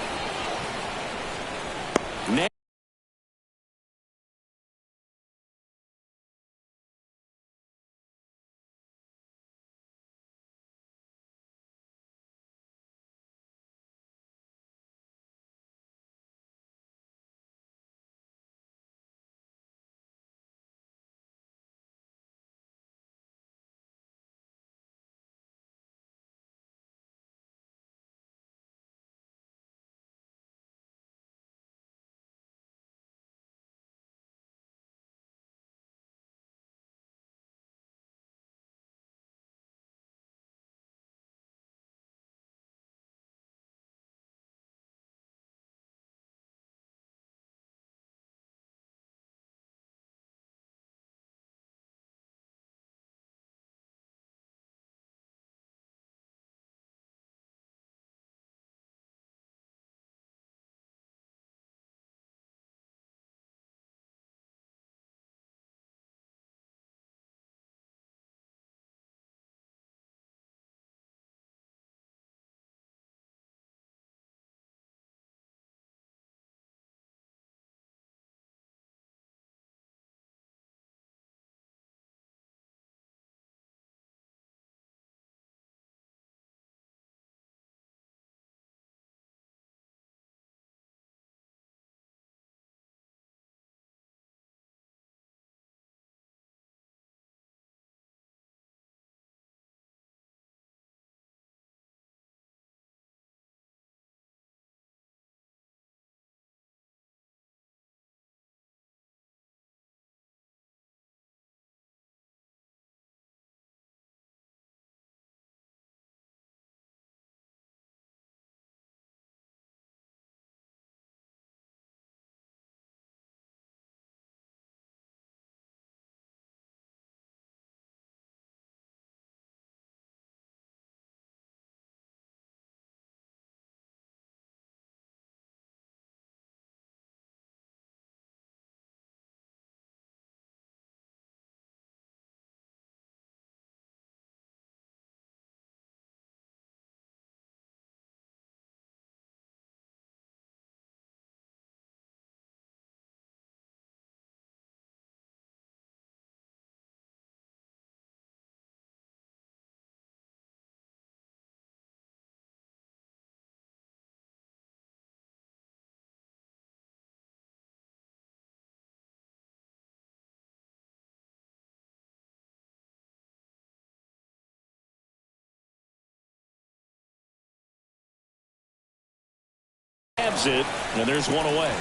[SPEAKER 1] Grabs it, and there's one away.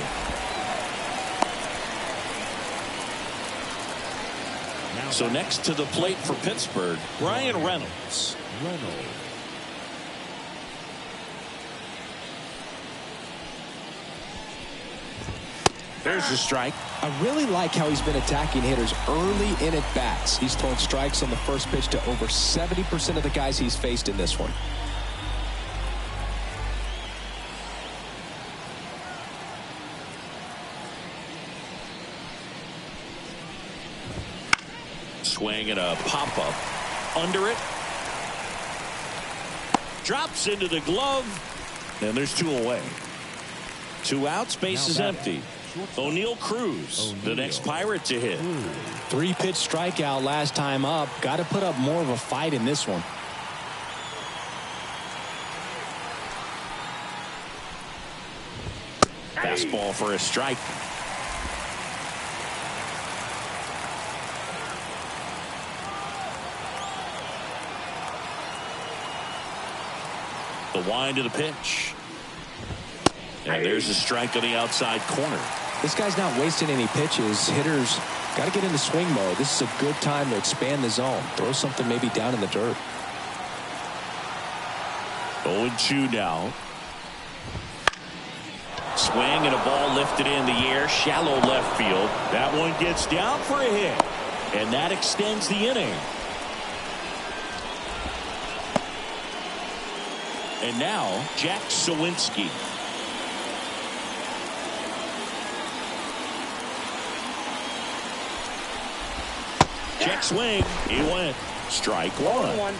[SPEAKER 1] So next to the plate for Pittsburgh, Brian Reynolds. There's the strike.
[SPEAKER 2] I really like how he's been attacking hitters early in at bats. He's thrown strikes on the first pitch to over 70% of the guys he's faced in this one.
[SPEAKER 1] Swing and a pop-up. Under it. Drops into the glove. And there's 2 away. 2 outs, base is empty. O'Neal Cruz, the next Pirate to hit.
[SPEAKER 5] 3-pitch strikeout last time up. Got to put up more of a fight in this one.
[SPEAKER 1] Fastball for a strike. The wind of the pitch. And there's a strike on the outside corner.
[SPEAKER 2] This guy's not wasting any pitches. Hitters got to get into swing mode. This is a good time to expand the zone. Throw something maybe down in the dirt.
[SPEAKER 1] 0-2 now. Swing and a ball lifted in the air. Shallow left field. That one gets down for a hit. And that extends the inning. And now Jack Sawinski. Check swing. He went. Strike 1.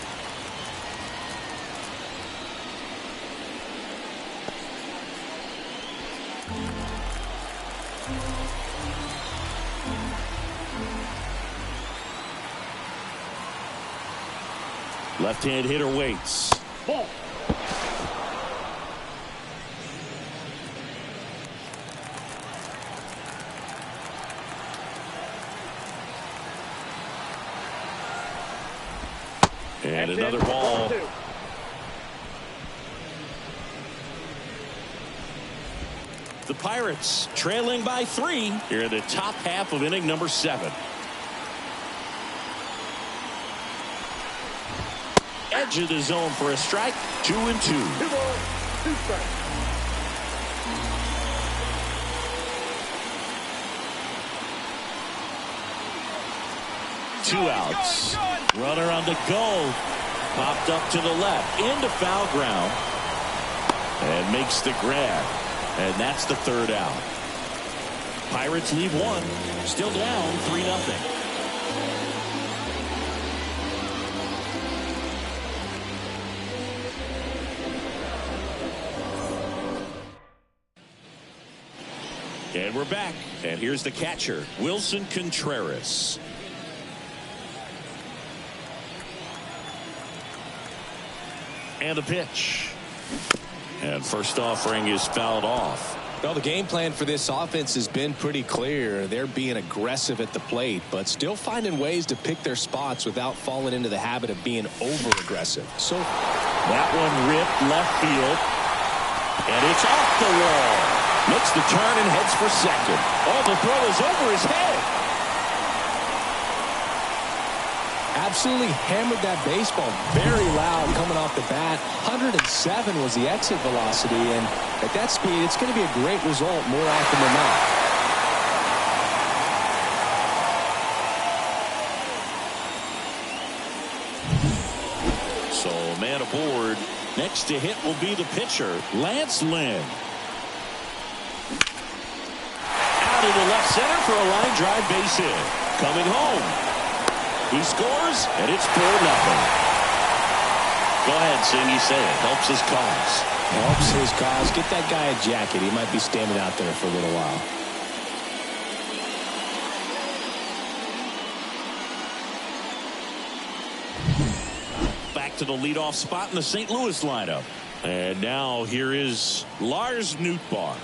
[SPEAKER 1] Left-hand hitter waits. Ball. And another ball. The Pirates trailing by 3 here in the top half of inning number 7. Edge of the zone for a strike. 2-2.
[SPEAKER 4] 2 balls, 2 strikes.
[SPEAKER 1] Two outs. Runner on the go. Popped up to the left. Into foul ground. And makes the grab. And that's the 3rd out. Pirates leave 1. Still down 3-0. And we're back. And here's the catcher, Wilson Contreras. And the pitch. And first offering is fouled off.
[SPEAKER 2] Well, the game plan for this offense has been pretty clear. They're being aggressive at the plate, but still finding ways to pick their spots without falling into the habit of being over-aggressive. So
[SPEAKER 1] that one ripped left field. And it's off the wall. Makes the turn and heads for second. Oh, the throw is over his head.
[SPEAKER 2] Absolutely hammered that baseball. Very loud coming off the bat. 107 was the exit velocity, and at that speed, it's going to be a great result more often than not.
[SPEAKER 1] So, man aboard. Next to hit will be the pitcher, Lance Lynn. Out into left center for a line drive base hit. Coming home. He scores, and it's 4-0. Go ahead, Sing. You say it. Helps his cause.
[SPEAKER 5] Helps his cause. Get that guy a jacket. He might be standing out there for a little while.
[SPEAKER 1] Back to the leadoff spot in the St. Louis lineup. And now here is Lars Nootbaar.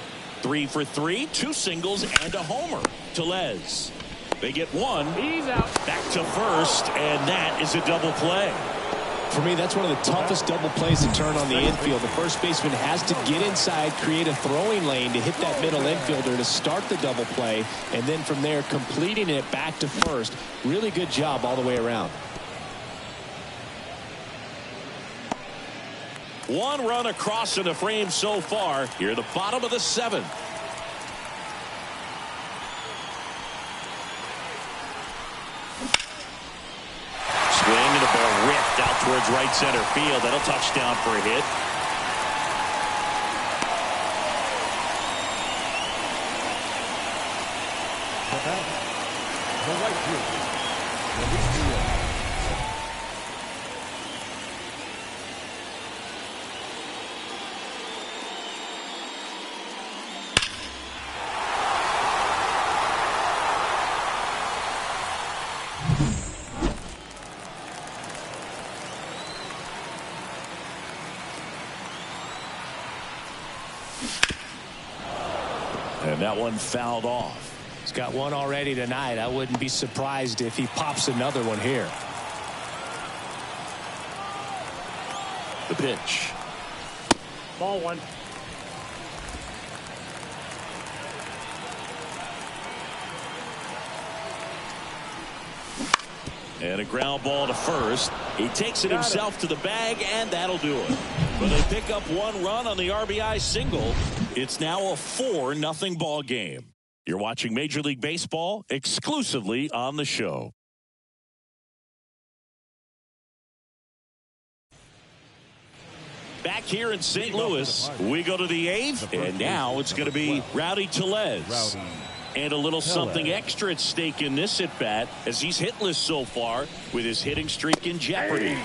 [SPEAKER 1] 3 for 3, 2 singles, and a homer. Tellez. They get 1.
[SPEAKER 4] He's out.
[SPEAKER 1] Back to first, and that is a double play.
[SPEAKER 2] For me, that's one of the toughest double plays to turn on the infield. The first baseman has to get inside, create a throwing lane to hit that middle infielder to start the double play, and then from there completing it back to first. Really good job all the way around.
[SPEAKER 1] One run across in the frame so far. Here at the bottom of the 7th. Swing and the ball ripped out towards right center field. That'll touch down for a hit.
[SPEAKER 3] The right fielder, release the air.
[SPEAKER 1] And that one fouled off.
[SPEAKER 2] He's got one already tonight. I wouldn't be surprised if he pops another one here.
[SPEAKER 1] The pitch.
[SPEAKER 4] Ball 1.
[SPEAKER 1] And a ground ball to first. He takes it himself to the bag, and that'll do it. But they pick up one run on the RBI single. It's now a 4-0 ball game. You're watching Major League Baseball exclusively on the show. Back here in St. Louis, we go to the 8th, and now it's going to be Rowdy Tellez. And a little something extra at stake in this at-bat as he's hitless so far with his hitting streak in jeopardy.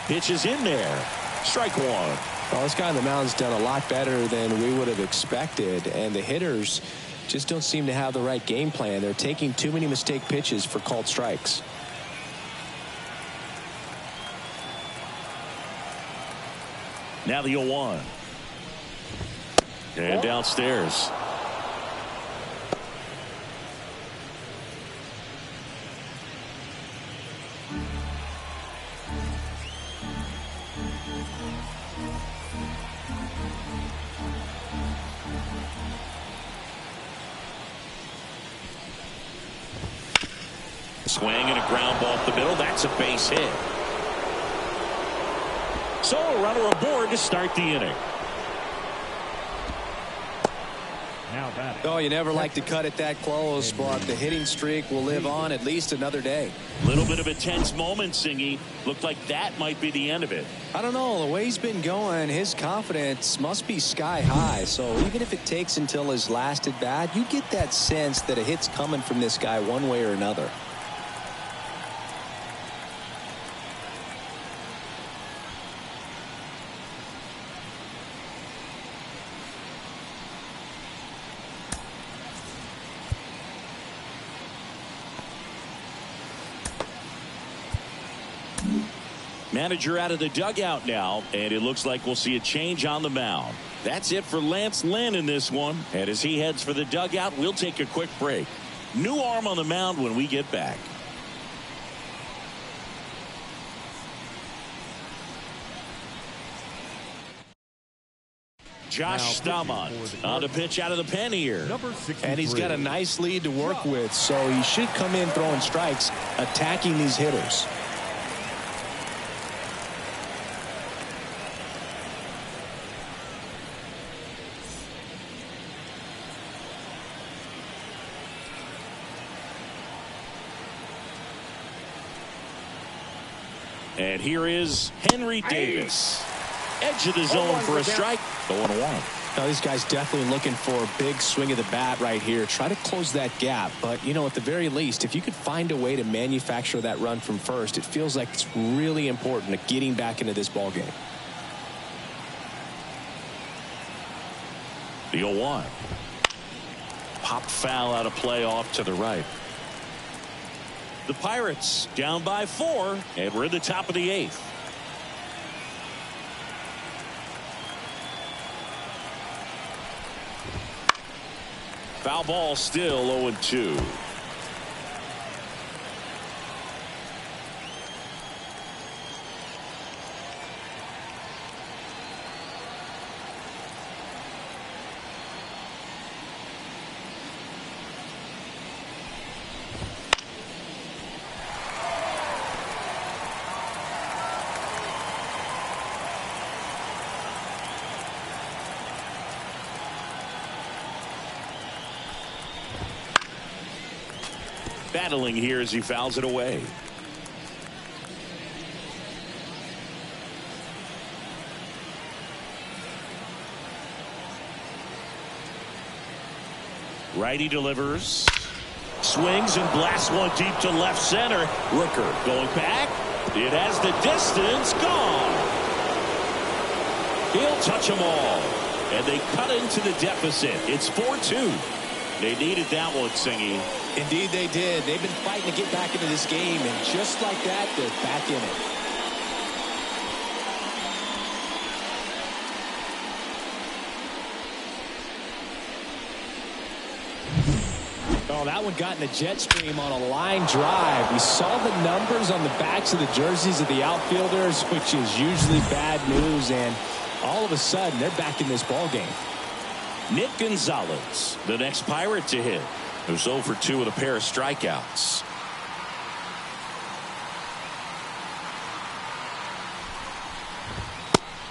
[SPEAKER 1] Pitch is in there. Strike one.
[SPEAKER 2] Well, this guy on the mound's done a lot better than we would have expected, and the hitters just don't seem to have the right game plan. They're taking too many mistake pitches for called strikes.
[SPEAKER 1] Now the 0-1. And downstairs. Swing and a ground ball up the middle. That's a base hit. So a runner aboard to start the inning.
[SPEAKER 3] Now batting.
[SPEAKER 2] Oh, you never like to cut it that close, but the hitting streak will live on at least another day.
[SPEAKER 1] Little bit of a tense moment, Singy. Looked like that might be the end of it.
[SPEAKER 2] I don't know. The way he's been going, his confidence must be sky high. So even if it takes until his last at bat, you get that sense that a hit's coming from this guy one way or another.
[SPEAKER 1] Manager out of the dugout now, and it looks like we'll see a change on the mound. That's it for Lance Lynn in this one. And as he heads for the dugout, we'll take a quick break. New arm on the mound when we get back. Josh Staumont on the pitch out of the pen here.
[SPEAKER 3] Number 63.
[SPEAKER 2] And he's got a nice lead to work with, so he should come in throwing strikes, attacking these hitters.
[SPEAKER 1] And here is Henry Davis. Edge of the zone for a strike. 0-1.
[SPEAKER 2] Now, these guys definitely looking for a big swing of the bat right here. Try to close that gap. But, you know, at the very least, if you could find a way to manufacture that run from first, it feels like it's really important to getting back into this ball game.
[SPEAKER 1] The 0-1. Popped foul out of play off to the right. The Pirates down by 4, and we're in the top of the 8th. Foul ball still 0-2. battling here as he fouls it away. Righty delivers. Swings and blasts one deep to left center. Rooker going back. It has the distance. Gone. He'll touch them all. And they cut into the deficit. It's 4-2. They needed that one, Singy.
[SPEAKER 2] Indeed they did. They've been fighting to get back into this game, and just like that, they're back in it. Oh, that one got in the jet stream on a line drive. We saw the numbers on the backs of the jerseys of the outfielders, which is usually bad news, and all of a sudden, they're back in this ball game.
[SPEAKER 1] Nick Gonzalez, the next Pirate to hit, who's 0 for 2 with a pair of strikeouts.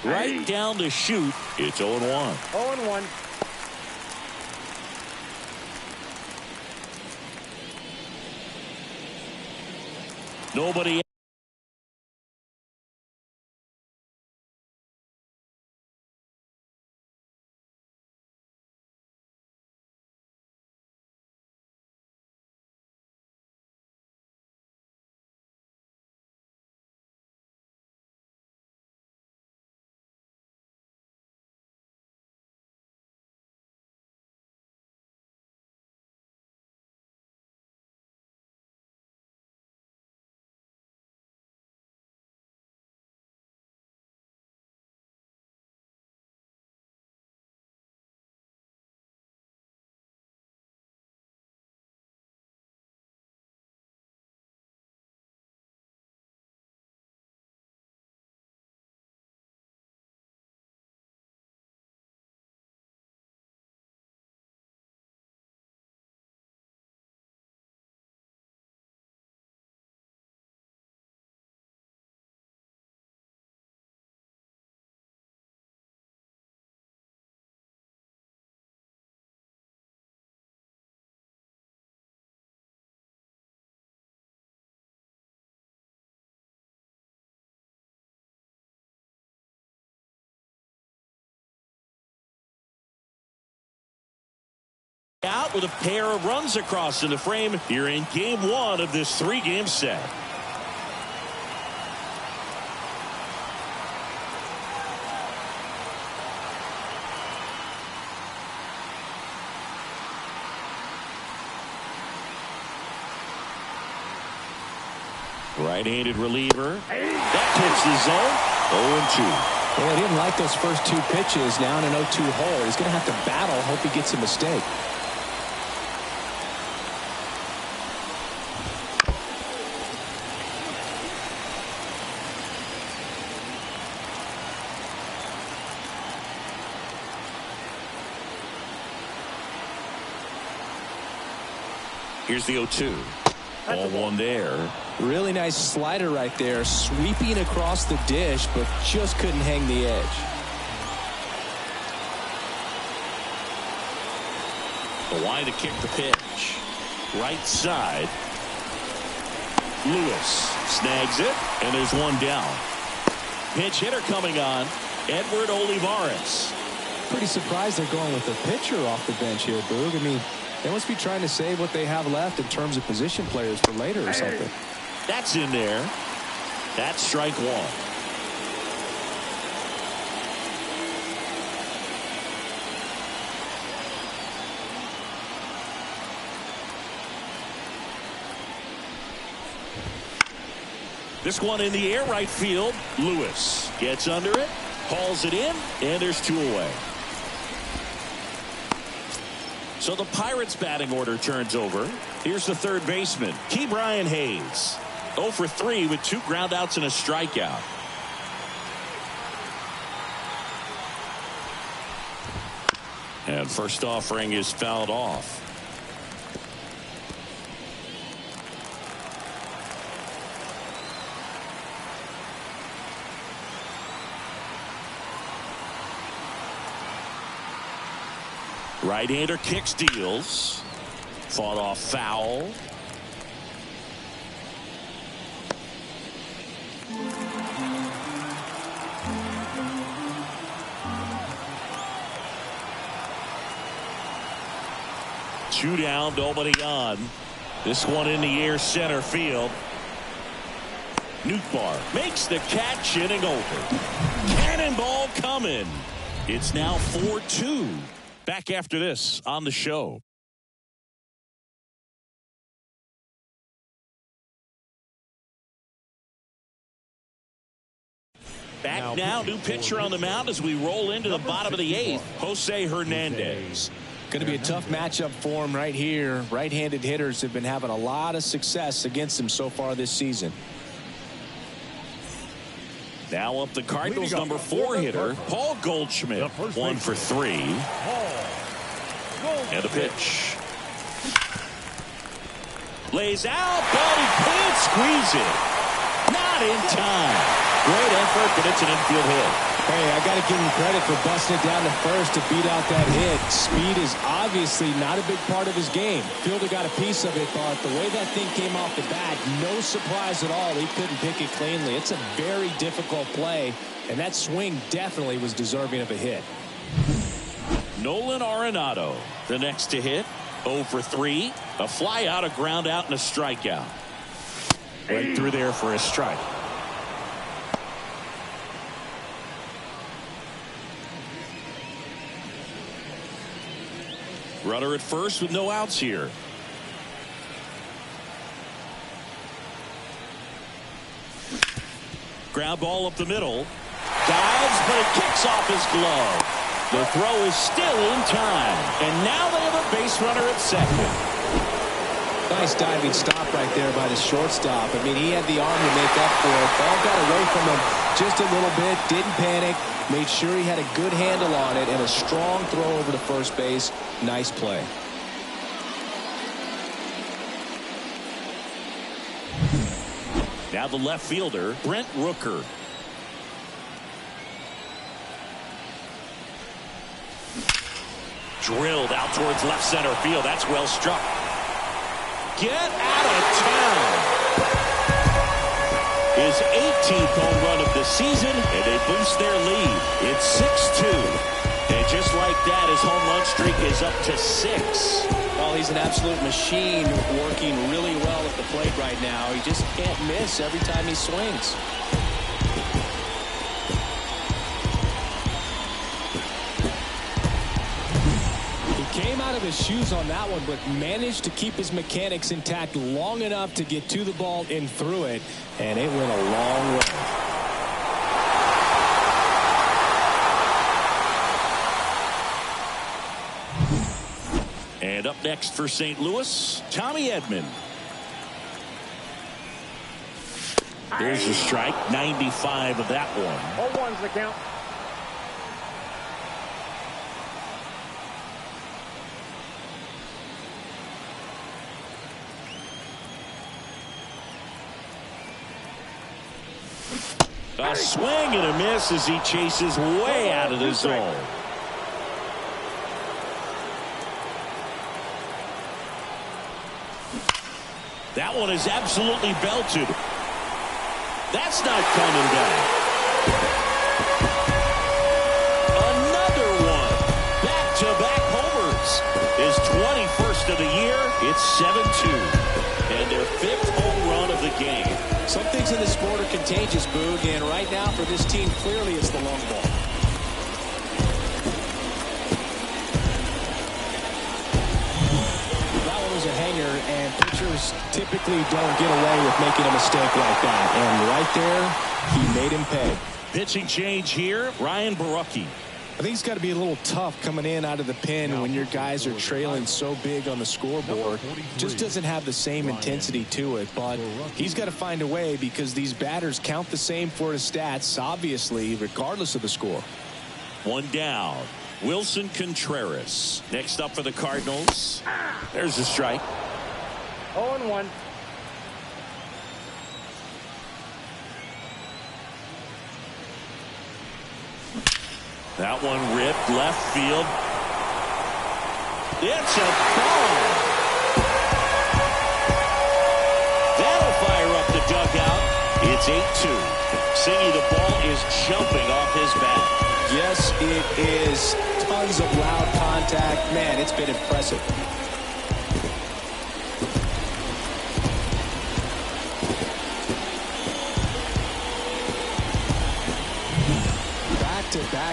[SPEAKER 1] Right down to shoot. It's 0-1.
[SPEAKER 4] 0-1.
[SPEAKER 1] Nobody. Out with a pair of runs across in the frame here in game 1 of this 3-game set. Right-handed reliever. That hits the zone. 0-2.
[SPEAKER 2] Well, he didn't like those first 2 pitches. Now in an 0-2 hole. He's going to have to battle. Hope he gets a mistake.
[SPEAKER 1] Here's the 0-2. Ball 1 there.
[SPEAKER 2] Really nice slider right there, sweeping across the dish, but just couldn't hang the edge.
[SPEAKER 1] The line to kick the pitch. Right side. Lewis snags it, and there's one down. Pinch hitter coming on, Edward Olivares.
[SPEAKER 2] Pretty surprised they're going with the pitcher off the bench here, Boog. I mean, they must be trying to save what they have left in terms of position players for later or something.
[SPEAKER 1] That's in there. That's strike 1. This one in the air right field. Lewis gets under it, hauls it in, and there's 2 away. So the Pirates batting order turns over. Here's the third baseman, Ke'Bryan Hayes. 0 for 3 with 2 groundouts and a strikeout. And first offering is fouled off. Right-hander kicks, deals. Fought off foul. 2 down, nobody on. This one in the air, center field. Nootbaar makes the catch, inning over. Cannonball coming. It's now 4-2. Back after this on the show. Back now, new pitcher on the mound as we roll into the bottom of the 8th, Jose Hernandez.
[SPEAKER 2] Going to be a tough matchup for him right here. Right-handed hitters have been having a lot of success against him so far this season.
[SPEAKER 1] Now up the Cardinals number 4 hitter, Paul Goldschmidt. 1 for 3. And a pitch. Lays out, but he can't squeeze it. Not in time. Great effort, but it's an infield hit.
[SPEAKER 2] Hey, I got to give him credit for busting it down to first to beat out that hit. Speed is obviously not a big part of his game. Fielder got a piece of it, but the way that thing came off the bat, no surprise at all. He couldn't pick it cleanly. It's a very difficult play, and that swing definitely was deserving of a hit.
[SPEAKER 1] Nolan Arenado, the next to hit. 0 for 3. A fly out, a ground out, and a strikeout. Right through there for a strike. Runner at first with no outs here. Ground ball up the middle. Dives, but it kicks off his glove. The throw is still in time. And now they have a base runner at second.
[SPEAKER 2] Nice diving stop right there by the shortstop. I mean, he had the arm to make up for it. Ball got away from him just a little bit. Didn't panic. Made sure he had a good handle on it and a strong throw over to first base. Nice play.
[SPEAKER 1] Now the left fielder, Brent Rooker. Drilled out towards left center field. That's well struck. Get out of town. His 18th home run of the season, and they boost their lead. It's 6-2. And just like that, his home run streak is up to 6.
[SPEAKER 2] Well, he's an absolute machine, working really well at the plate right now. He just can't miss every time he swings. Came out of his shoes on that one, but managed to keep his mechanics intact long enough to get to the ball and through it, and it went a long way.
[SPEAKER 1] And up next for St. Louis, Tommy Edman. There's a strike, 95 of that one.
[SPEAKER 4] 0-1's the count.
[SPEAKER 1] A swing and a miss as he chases way out of the zone. That one is absolutely belted. That's not coming back. Another one. Back-to-back homers. His 21st of the year. It's 7-2. And their 5th home run of the game.
[SPEAKER 2] Some things in the sport are contagious, Boog, and right now for this team, clearly it's the long ball. That one was a hanger, and pitchers typically don't get away with making a mistake like that. And right there, he made him pay.
[SPEAKER 1] Pitching change here, Ryan Borucki.
[SPEAKER 2] I think it's got to be a little tough coming in out of the pen when your guys are trailing so big on the scoreboard. Just doesn't have the same intensity to it, but he's got to find a way because these batters count the same for his stats, obviously, regardless of the score.
[SPEAKER 1] One down. Wilson Contreras. Next up for the Cardinals. There's a strike.
[SPEAKER 4] 0-1.
[SPEAKER 1] That one ripped left field. It's a ball. That'll fire up the dugout. It's 8-2. Singy, the ball is jumping off his bat.
[SPEAKER 2] Yes, it is. Tons of loud contact. Man, it's been impressive.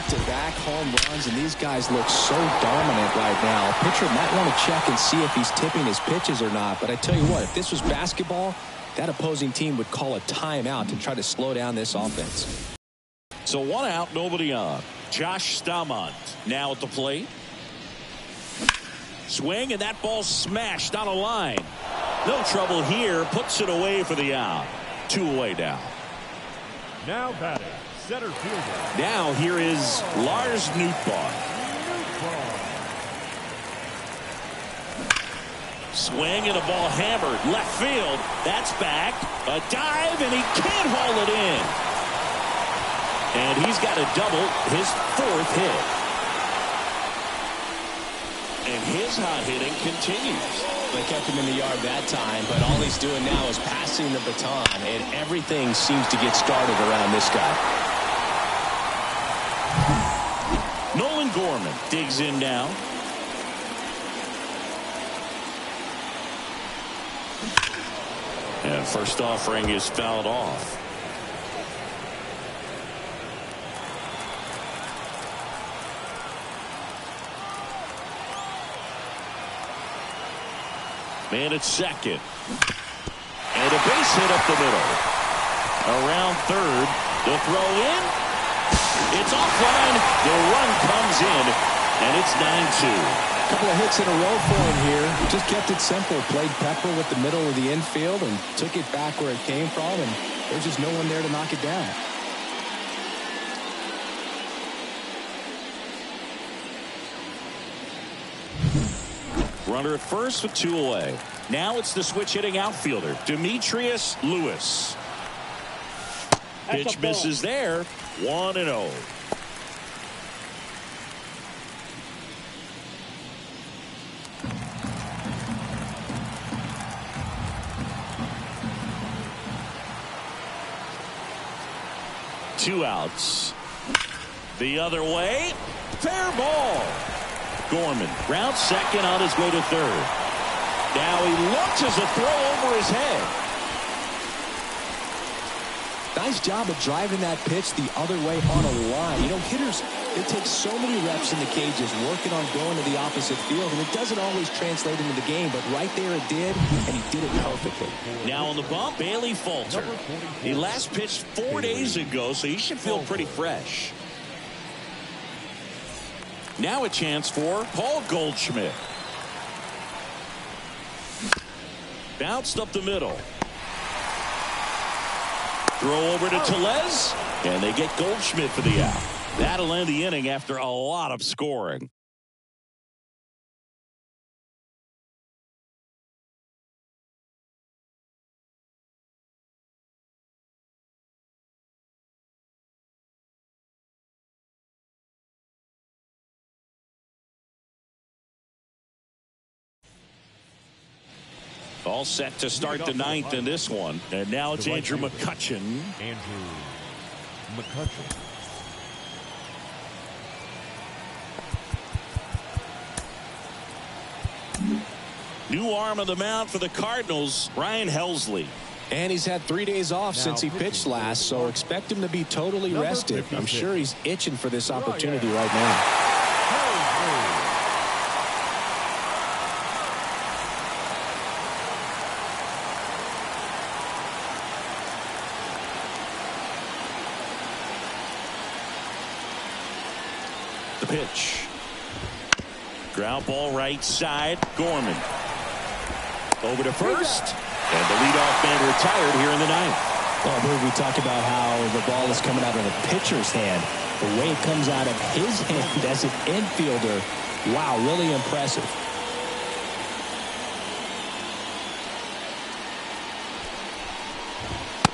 [SPEAKER 2] back-to-back home runs, and these guys look so dominant right now. Pitcher might want to check and see if he's tipping his pitches or not. But I tell you what, if this was basketball, that opposing team would call a timeout to try to slow down this offense.
[SPEAKER 1] So 1 out, nobody on. Josh Staumont now at the plate. Swing, and that ball smashed on a line. No trouble here. Puts it away for the out. 2 away now.
[SPEAKER 3] Now batting, center fielder.
[SPEAKER 1] Now here is Lars Nootbaar. Swing and a ball hammered. Left field. That's back. A dive, and he can't haul it in. And he's got a double, his 4th hit. And his hot hitting continues.
[SPEAKER 2] They kept him in the yard that time, but all he's doing now is passing the baton, and everything seems to get started around this guy.
[SPEAKER 1] Nolan Gorman digs in now. And first offering is fouled off. Man at second. And a base hit up the middle. Around third. The throw in. It's offline. The run comes in. And it's 9-2.
[SPEAKER 2] A couple of hits in a row for him here. Just kept it simple. Played pepper with the middle of the infield and took it back where it came from. And there's just no one there to knock it down.
[SPEAKER 1] Runner at first with 2 away. Now it's the switch hitting outfielder, Demetrius Lewis. Pitch misses there. 1-0. Two outs. The other way. Fair ball. Gorman round second on his way to third. Now he launches a throw over his head.
[SPEAKER 2] Nice job of driving that pitch the other way on a line. You know, hitters, they take so many reps in the cages working on going to the opposite field, and it doesn't always translate into the game, but right there it did, and he did it perfectly.
[SPEAKER 1] Now on the bump, Bailey Falter. He last pitched 4 days ago, so he should feel pretty fresh. Now a chance for Paul Goldschmidt. Bounced up the middle. Throw over to Tellez, and they get Goldschmidt for the out. That'll end the inning after a lot of scoring. All set to start the 9th in this one. And now it's Andrew McCutchen.
[SPEAKER 3] Andrew McCutchen.
[SPEAKER 1] New arm on the mound for the Cardinals, Ryan Helsley.
[SPEAKER 2] And he's had 3 days off since he pitched last, so expect him to be totally rested. I'm sure he's itching for this opportunity right now.
[SPEAKER 1] The pitch. Ground ball right side. Gorman. Over to first. And the leadoff man retired here in the 9th.
[SPEAKER 5] Well, I believe we talked about how the ball is coming out of the pitcher's hand. The way it comes out of his hand as an infielder. Wow, really impressive.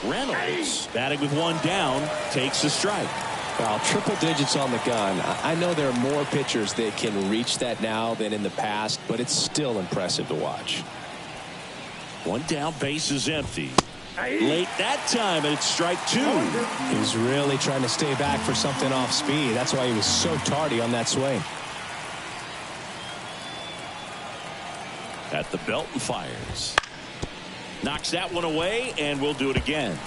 [SPEAKER 1] Reynolds batting with 1 down takes a strike.
[SPEAKER 2] Well, triple digits on the gun. I know there are more pitchers that can reach that now than in the past, but it's still impressive to watch.
[SPEAKER 1] 1 down, base is empty. Late that time, and it's strike 2.
[SPEAKER 2] He was really trying to stay back for something off speed. That's why he was so tardy on that swing.
[SPEAKER 1] At the belt and fires. Knocks that one away, and we'll do it again.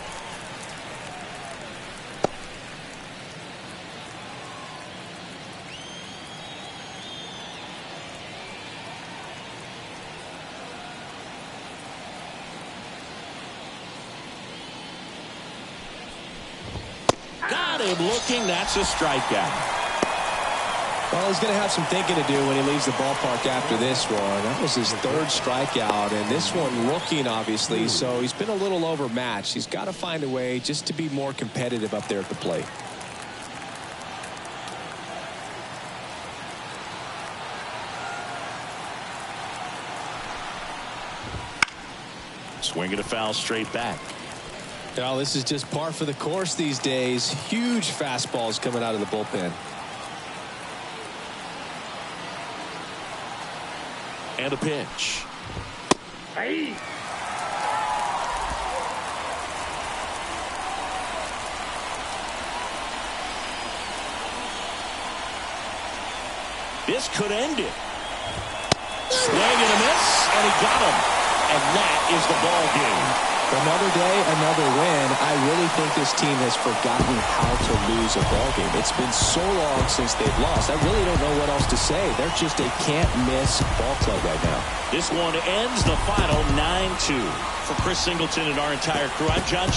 [SPEAKER 1] him looking. That's a strikeout.
[SPEAKER 2] Well, he's going to have some thinking to do when he leaves the ballpark after this one. That was his third strikeout, and this one looking, obviously, so he's been a little overmatched. He's got to find a way just to be more competitive up there at the plate.
[SPEAKER 1] Swinging a foul straight back.
[SPEAKER 2] Now, this is just par for the course these days. Huge fastballs coming out of the bullpen.
[SPEAKER 1] And a pitch.
[SPEAKER 4] Hey.
[SPEAKER 1] This could end it. Swing and a miss, and he got him. And that is the ball game.
[SPEAKER 2] Another day, another win. I really think this team has forgotten how to lose a ball game. It's been so long since they've lost. I really don't know what else to say. They're just a can't-miss ball club right now.
[SPEAKER 1] This one ends the final 9-2. For Chris Singleton and our entire crew, I'm John.